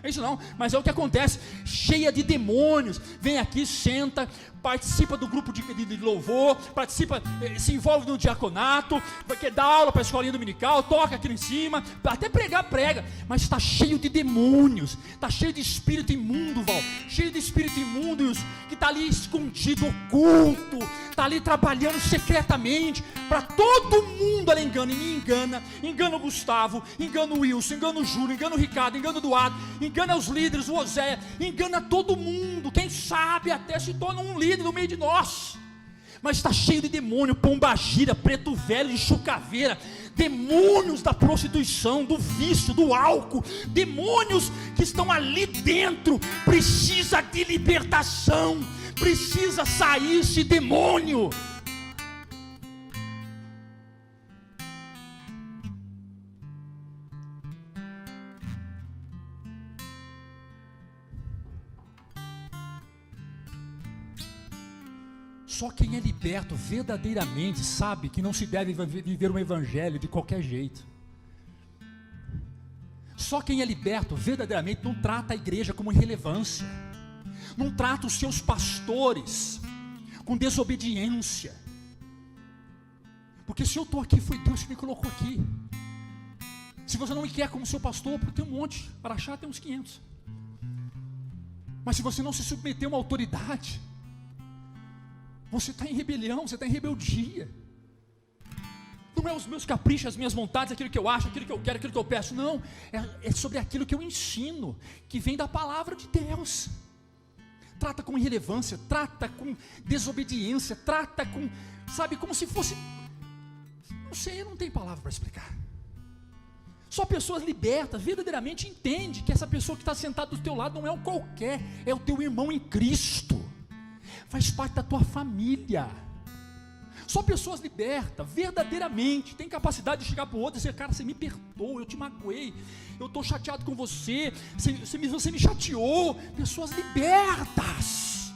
é isso não, mas é o que acontece, cheia de demônios. Vem aqui, senta, participa do grupo de louvor, participa, se envolve no diaconato, vai dar aula para a escolinha dominical, toca aqui em cima, até pregar, prega, mas está cheio de demônios, está cheio de espírito imundo, cheio de espírito imundo, que está ali escondido, oculto, está ali trabalhando secretamente, para todo mundo ela engana, e me engana o Gustavo, engana o Wilson, engana o Júlio, engana o Ricardo, engana o Eduardo, engana os líderes, o Osé, engana todo mundo, quem sabe até se torna um líder no meio de nós, mas está cheio de demônio, pombagira, preto velho, de chucaveira, demônios da prostituição, do vício, do álcool, demônios que estão ali dentro, precisa de libertação, precisa sair esse demônio. Só quem é liberto verdadeiramente sabe que não se deve viver um evangelho de qualquer jeito. Só quem é liberto verdadeiramente não trata a igreja como irrelevância, não trata os seus pastores com desobediência. Porque se eu estou aqui, foi Deus que me colocou aqui. Se você não me quer como seu pastor, porque tem um monte, para achar tem uns 500. Mas se você não se submeter a uma autoridade, você está em rebelião, você está em rebeldia. Não é os meus caprichos, as minhas vontades, aquilo que eu acho, aquilo que eu quero, aquilo que eu peço. Não, é sobre aquilo que eu ensino, que vem da palavra de Deus. Trata com irrelevância, trata com desobediência, trata com, sabe, como se fosse, não sei, eu não tenho palavra para explicar. Só pessoas libertas verdadeiramente entendem que essa pessoa que está sentada do teu lado não é um qualquer, é o teu irmão em Cristo, faz parte da tua família. Só pessoas libertas verdadeiramente têm capacidade de chegar para o outro e dizer: cara, você me perdoa, eu te magoei, eu estou chateado com você, você me chateou. Pessoas libertas.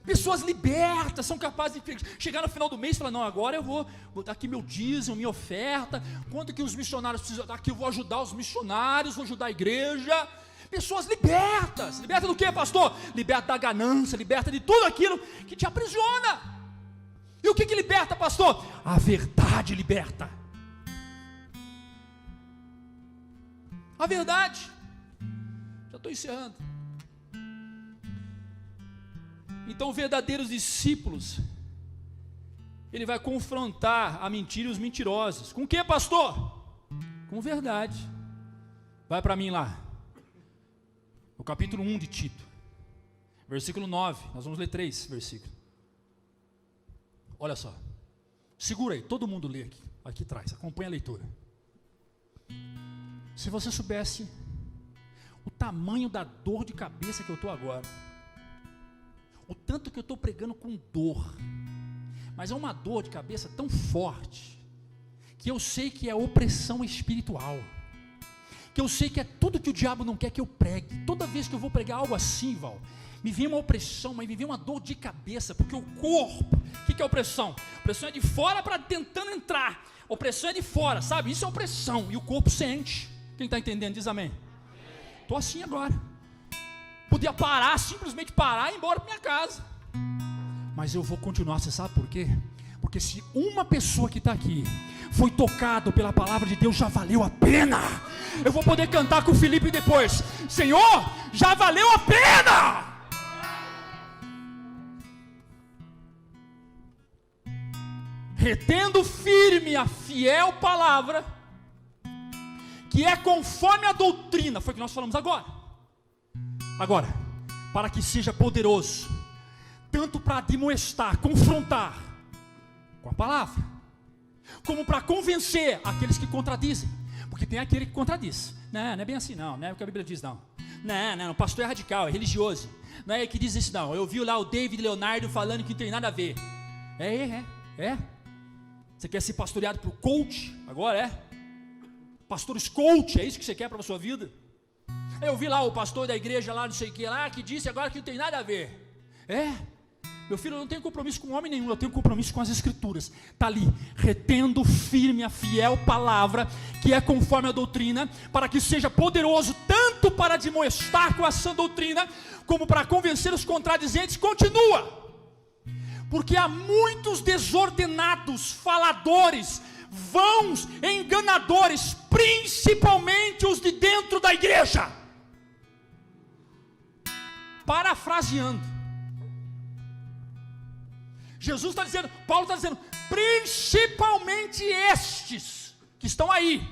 Pessoas libertas são capazes de chegar no final do mês e falar: não, agora eu vou dar aqui meu dízimo, minha oferta, quanto que os missionários precisam dar aqui, eu vou ajudar os missionários, vou ajudar a igreja. Pessoas libertas. Liberta do que, pastor? Liberta da ganância, liberta de tudo aquilo que te aprisiona. E o que liberta, pastor? A verdade liberta. A verdade. Já estou encerrando. Então, verdadeiros discípulos, ele vai confrontar a mentira e os mentirosos. Com o que, pastor? Com verdade. Vai para mim lá. O capítulo 1 de Tito, versículo 9. Nós vamos ler 3 versículos. Olha só. Segura aí, todo mundo lê aqui atrás. Acompanha a leitura. Se você soubesse o tamanho da dor de cabeça que eu estou agora, o tanto que eu estou pregando com dor, mas é uma dor de cabeça tão forte, que eu sei que é opressão espiritual, que eu sei que é tudo que o diabo não quer que eu pregue. Toda vez que eu vou pregar algo assim, Val, me vem uma opressão, mas me vem uma dor de cabeça, porque o corpo, o que é opressão? Opressão é de fora para tentando entrar, opressão é de fora, sabe? Isso é opressão, e o corpo sente. Quem está entendendo diz amém. Estou assim agora, podia parar, simplesmente parar e ir embora para minha casa, mas eu vou continuar. Você sabe por quê? Porque se uma pessoa que está aqui foi tocado pela palavra de Deus, já valeu a pena. Eu vou poder cantar com o Felipe depois: Senhor, já valeu a pena. Retendo firme a fiel palavra, que é conforme a doutrina, foi o que nós falamos agora, para que seja poderoso, tanto para admoestar, confrontar com a palavra, como para convencer aqueles que contradizem, porque tem aquele que contradiz. Não é bem assim não é o que a Bíblia diz não, o pastor é radical, é religioso, não é que diz isso não. Eu vi lá o David Leonardo falando que não tem nada a ver. Você quer ser pastoreado por coach agora? Pastores coach, é isso que você quer para a sua vida? Eu vi lá o pastor da igreja lá, não sei o que lá, que disse agora que não tem nada a ver. Meu filho, eu não tenho compromisso com homem nenhum, eu tenho compromisso com as escrituras. Está ali: retendo firme a fiel palavra, que é conforme a doutrina, para que seja poderoso tanto para admoestar com a sã doutrina, como para convencer os contradizentes. Continua: porque há muitos desordenados, faladores, vãos, enganadores, principalmente os de dentro da igreja. Parafraseando, Jesus está dizendo, Paulo está dizendo, principalmente estes que estão aí.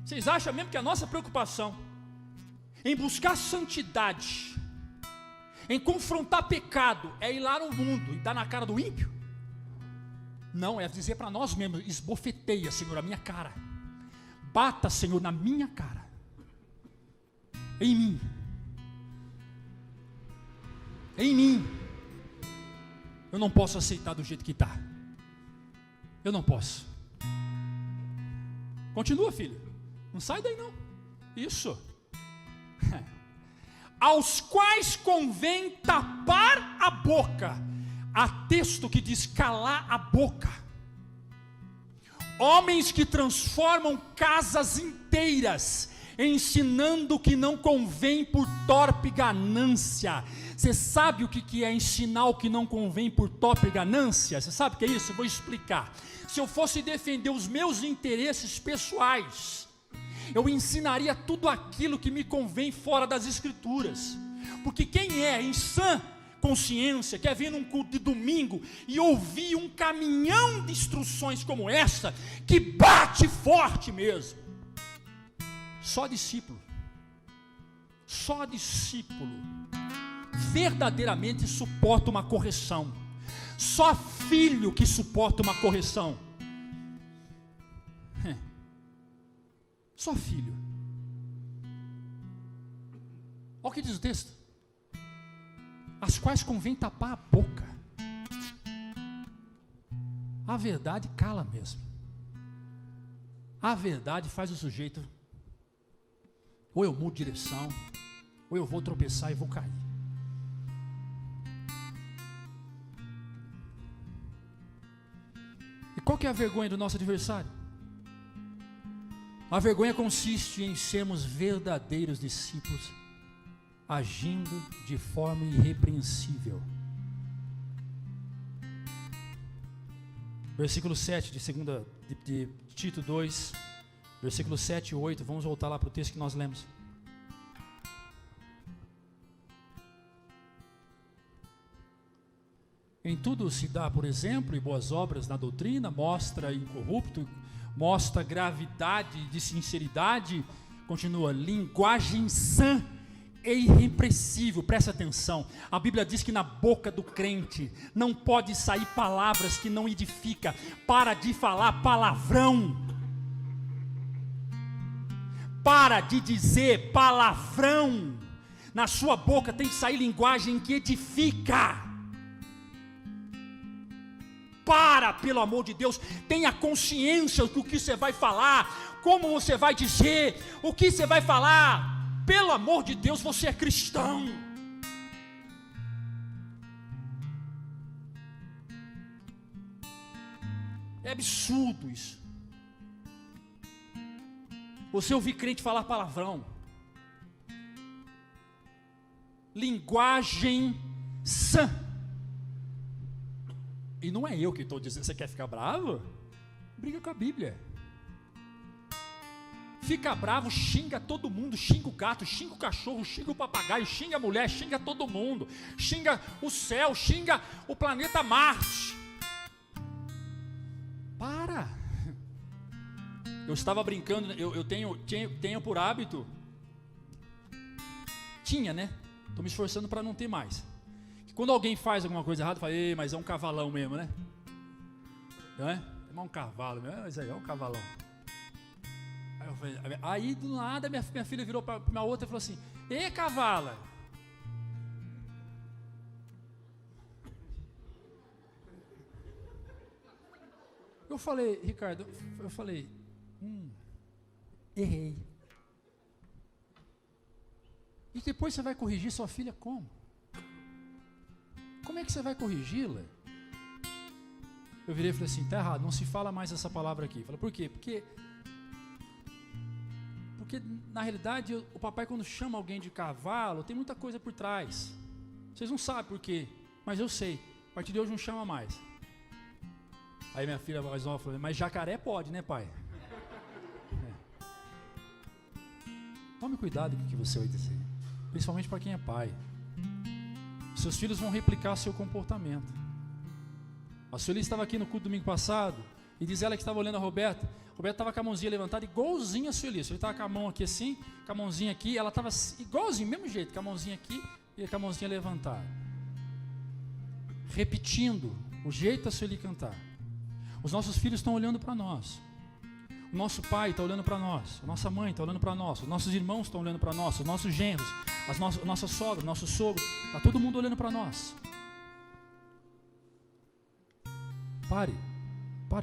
Vocês acham mesmo que a nossa preocupação em buscar santidade, em confrontar pecado, é ir lá no mundo e dar na cara do ímpio? Não, é dizer para nós mesmos: esbofeteia, Senhor, a minha cara, bata, Senhor, na minha cara, em mim, eu não posso aceitar do jeito que está, eu não posso. Continua, filho, não sai daí não, isso. aos quais convém tapar a boca. Há texto que diz calar a boca. Homens que transformam casas inteiras, ensinando o que não convém por torpe ganância. Você sabe o que é ensinar o que não convém por torpe ganância? Você sabe o que é isso? Eu vou explicar. Se eu fosse defender os meus interesses pessoais, eu ensinaria tudo aquilo que me convém fora das Escrituras. Porque quem é em sã consciência quer vir num culto de domingo e ouvir um caminhão de instruções como essa, que bate forte mesmo? Só discípulo verdadeiramente suporta uma correção. Só filho que suporta uma correção. Só filho. Olha o que diz o texto: as quais convém tapar a boca. A verdade cala mesmo. A verdade faz o sujeito, ou eu mudo de direção, ou eu vou tropeçar e vou cair. E qual que é a vergonha do nosso adversário? A vergonha consiste em sermos verdadeiros discípulos, agindo de forma irrepreensível. Versículo 7 de Tito 2, versículo 7 e 8, vamos voltar lá para o texto que nós lemos. Em tudo se dá, por exemplo, e boas obras na doutrina, mostra incorrupto, mostra gravidade de sinceridade, continua, linguagem sã e irrepreensível. Presta atenção, a Bíblia diz que na boca do crente não pode sair palavras que não edificam. Para de falar palavrão, para de dizer palavrão. Na sua boca tem que sair linguagem que edifica. Para, pelo amor de Deus, tenha consciência do que você vai falar, como você vai dizer, o que você vai falar. Pelo amor de Deus, você é cristão. É absurdo isso. Você ouvir crente falar palavrão. Linguagem sã. E não é eu que estou dizendo. Você quer ficar bravo? Briga com a Bíblia. Fica bravo, xinga todo mundo, xinga o gato, xinga o cachorro, xinga o papagaio, xinga a mulher, xinga todo mundo, xinga o céu, xinga o planeta Marte. Para. Eu estava brincando, eu tenho por hábito, tinha, né? Estou me esforçando para não ter mais. Quando alguém faz alguma coisa errada, eu falo, ei, mas é um cavalão mesmo, né? Não é? É um cavalo mesmo, mas aí é um cavalão. Aí, eu falei, aí do nada minha filha virou para minha outra e falou assim, ei, cavala. Eu falei, Ricardo, errei. E depois você vai corrigir sua filha como? Como é que você vai corrigi-la? Eu virei e falei assim, tá errado, não se fala mais essa palavra aqui. Falei, por quê? Porque na realidade o papai quando chama alguém de cavalo, tem muita coisa por trás. Vocês não sabem por quê, mas eu sei. A partir de hoje não chama mais. Aí minha filha mais nova falou, mas jacaré pode, né, pai? Tome cuidado com o que você vai dizer, principalmente para quem é pai. Seus filhos vão replicar seu comportamento. A Sueli estava aqui no culto domingo passado e diz ela que estava olhando a Roberta. A Roberta estava com a mãozinha levantada igualzinha a Sueli. A Sueli estava com a mão aqui assim, com a mãozinha aqui. Ela estava igualzinho, mesmo jeito, com a mãozinha aqui e com a mãozinha levantada. Repetindo o jeito da Sueli cantar. Os nossos filhos estão olhando para nós. O nosso pai está olhando para nós. A nossa mãe está olhando para nós. Os nossos irmãos estão olhando para nós. Os nossos genros, a nossa sogra, nosso sogro. Está todo mundo olhando para nós. Pare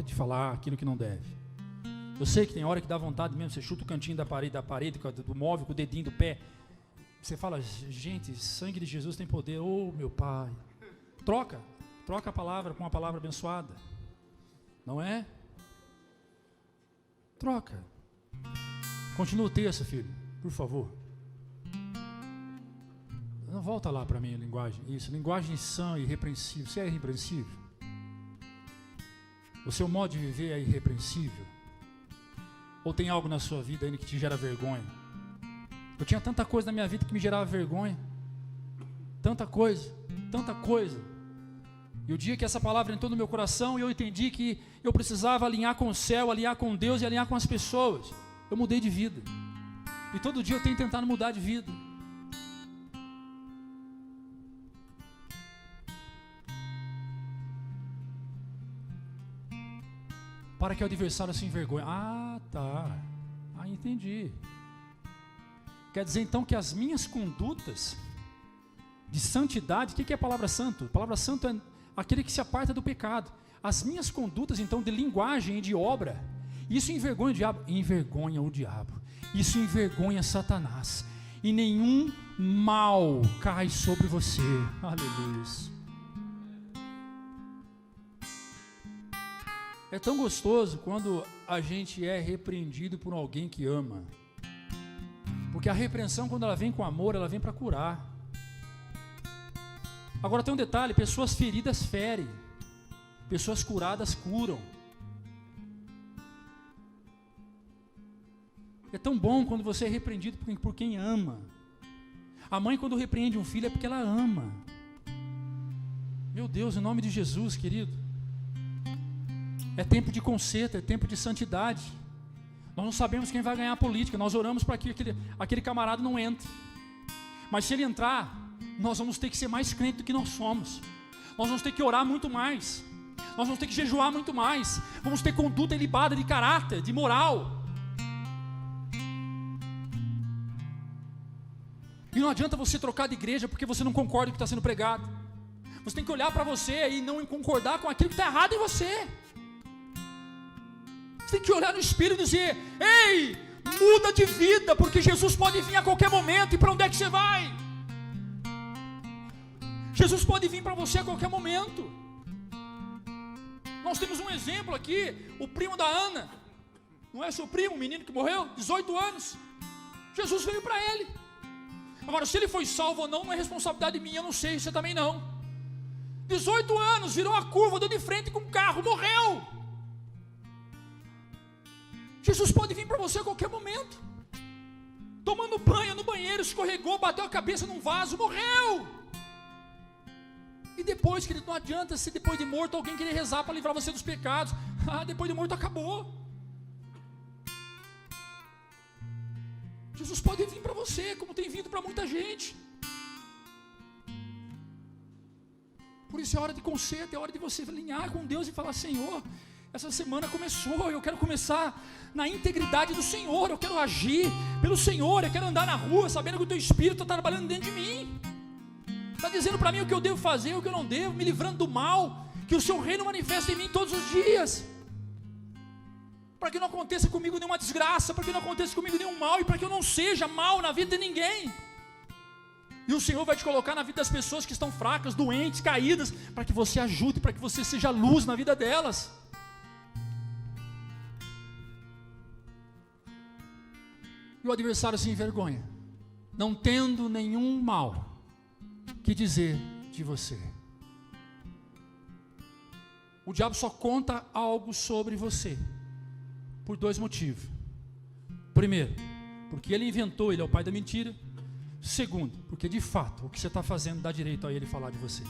de falar aquilo que não deve. Eu sei que tem hora que dá vontade mesmo. Você chuta o cantinho da parede do móvel com o dedinho do pé. Você fala, gente, sangue de Jesus tem poder. Oh, meu Pai. Troca a palavra com uma palavra abençoada. Não é? Troca. Continua o texto, filho, por favor. Não, volta lá para mim a linguagem. Isso, linguagem sã e irrepreensível. Você é irrepreensível? O seu modo de viver é irrepreensível? Ou tem algo na sua vida ainda que te gera vergonha? Eu tinha tanta coisa na minha vida que me gerava vergonha. Tanta coisa. E o dia que essa palavra entrou no meu coração e eu entendi que eu precisava alinhar com o céu, alinhar com Deus e alinhar com as pessoas, eu mudei de vida. E todo dia eu tenho tentado mudar de vida. Para que o adversário se envergonhe. Ah, tá. Ah, entendi. Quer dizer então que as minhas condutas de santidade, o que é a palavra santo? A palavra santo é aquele que se aparta do pecado. As minhas condutas então de linguagem e de obra, isso envergonha o diabo? Envergonha o diabo. Isso envergonha Satanás. E nenhum mal cai sobre você. Aleluia. É tão gostoso quando a gente é repreendido por alguém que ama. Porque a repreensão, quando ela vem com amor, ela vem para curar. Agora tem um detalhe, pessoas feridas ferem, pessoas curadas curam. É tão bom quando você é repreendido por quem ama. A mãe, quando repreende um filho, é porque ela ama. Meu Deus, em nome de Jesus, querido. É tempo de conserto, é tempo de santidade. Nós não sabemos quem vai ganhar a política, nós oramos para que aquele camarada não entre. Mas se ele entrar, nós vamos ter que ser mais crentes do que nós somos. Nós vamos ter que orar muito mais. Nós vamos ter que jejuar muito mais. Vamos ter conduta ilibada de caráter, de moral. E não adianta você trocar de igreja porque você não concorda com o que está sendo pregado. Você tem que olhar para você e não concordar com aquilo que está errado em você. Você tem que olhar no espelho e dizer: ei, muda de vida, porque Jesus pode vir a qualquer momento. E para onde é que você vai? Jesus pode vir para você a qualquer momento. Nós temos um exemplo aqui, o primo da Ana. Não é seu primo, o menino que morreu, 18 anos. Jesus veio para ele. Agora, se ele foi salvo ou não é responsabilidade minha, eu não sei, você também não. 18 anos, virou a curva, deu de frente com o carro, morreu. Jesus pode vir para você a qualquer momento. Tomando banho no banheiro, escorregou, bateu a cabeça num vaso, morreu. E depois, querido, não adianta se depois de morto alguém querer rezar para livrar você dos pecados. Ah, depois de morto acabou. Jesus pode vir para você, como tem vindo para muita gente. Por isso é hora de conserto, é hora de você alinhar com Deus e falar: Senhor, essa semana começou, eu quero começar na integridade do Senhor, eu quero agir pelo Senhor, eu quero andar na rua sabendo que o teu Espírito está trabalhando dentro de mim, está dizendo para mim o que eu devo fazer, o que eu não devo, me livrando do mal, que o seu reino manifesta em mim todos os dias, para que não aconteça comigo nenhuma desgraça, para que não aconteça comigo nenhum mal, e para que eu não seja mal na vida de ninguém. E o Senhor vai te colocar na vida das pessoas que estão fracas, doentes, caídas, para que você ajude, para que você seja luz na vida delas. E o adversário se envergonha, não tendo nenhum mal que dizer de você. O diabo só conta algo sobre você por dois motivos. Primeiro, porque ele inventou, ele é o pai da mentira. Segundo, porque de fato o que você está fazendo dá direito a ele falar de você.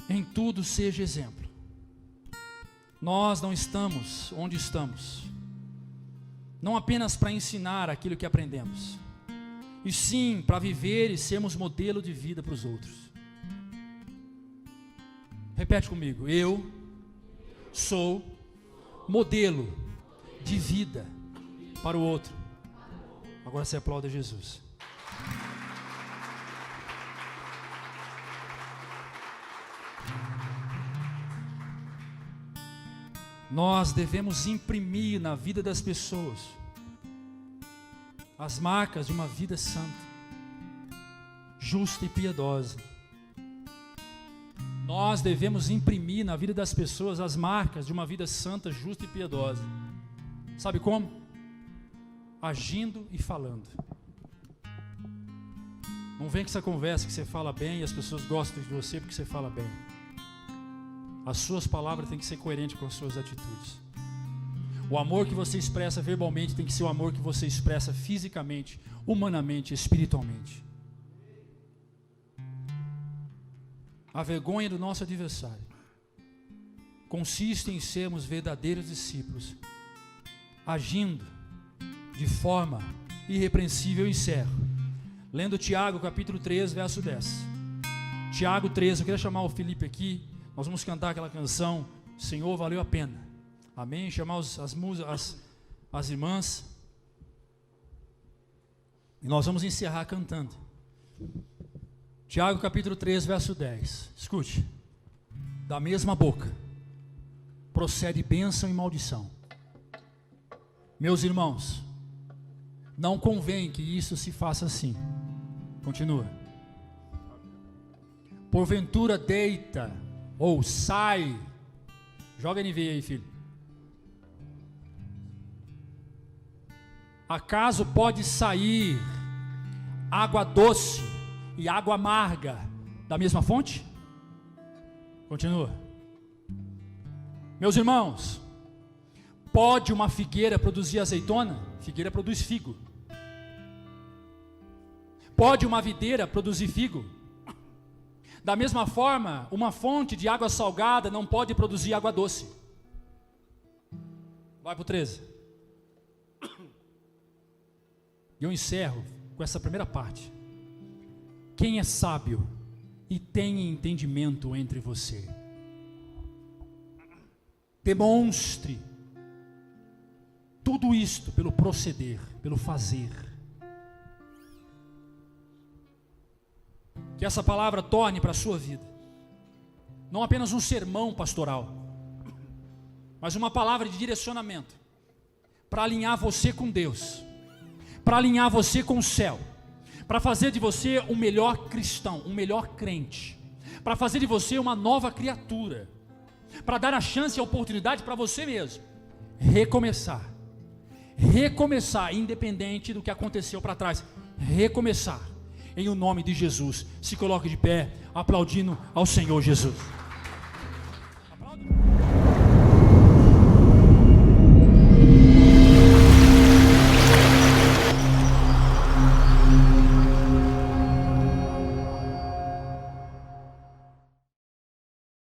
Em tudo seja exemplo. Nós não estamos onde estamos, não apenas para ensinar aquilo que aprendemos, e sim para viver e sermos modelo de vida para os outros. Repete comigo: eu sou modelo de vida para o outro. Agora você aplauda Jesus. Nós devemos imprimir na vida das pessoas as marcas de uma vida santa, justa e piedosa. Nós devemos imprimir na vida das pessoas as marcas de uma vida santa, justa e piedosa. Sabe como? Agindo e falando. Não vem com essa conversa que você fala bem e as pessoas gostam de você porque você fala bem. As suas palavras têm que ser coerentes com as suas atitudes. O amor que você expressa verbalmente tem que ser o amor que você expressa fisicamente, humanamente, espiritualmente. A vergonha do nosso adversário consiste em sermos verdadeiros discípulos, agindo de forma irrepreensível. Eu encerro lendo Tiago capítulo 3, verso 10. Tiago 3, eu queria chamar o Felipe aqui. Nós vamos cantar aquela canção, Senhor, valeu a pena. Amém? Chamar as irmãs. E nós vamos encerrar cantando. Tiago capítulo 3, verso 10. Escute. Da mesma boca procede bênção e maldição. Meus irmãos, não convém que isso se faça assim. Continua. Porventura deita ou sai. Joga NV aí, filho. Acaso pode sair água doce e água amarga da mesma fonte? Continua. Meus irmãos, pode uma figueira produzir azeitona? Figueira produz figo. Pode uma videira produzir figo? Da mesma forma, uma fonte de água salgada não pode produzir água doce. Vai para o 13. E eu encerro com essa primeira parte. Quem é sábio e tem entendimento entre você? Demonstre tudo isto pelo proceder, pelo fazer. Que essa palavra torne para a sua vida não apenas um sermão pastoral, mas uma palavra de direcionamento para alinhar você com Deus, para alinhar você com o céu, para fazer de você um melhor cristão, um melhor crente, para fazer de você uma nova criatura, para dar a chance e a oportunidade para você mesmo recomeçar, independente do que aconteceu para trás, recomeçar. Em o nome de Jesus, se coloque de pé, aplaudindo ao Senhor Jesus.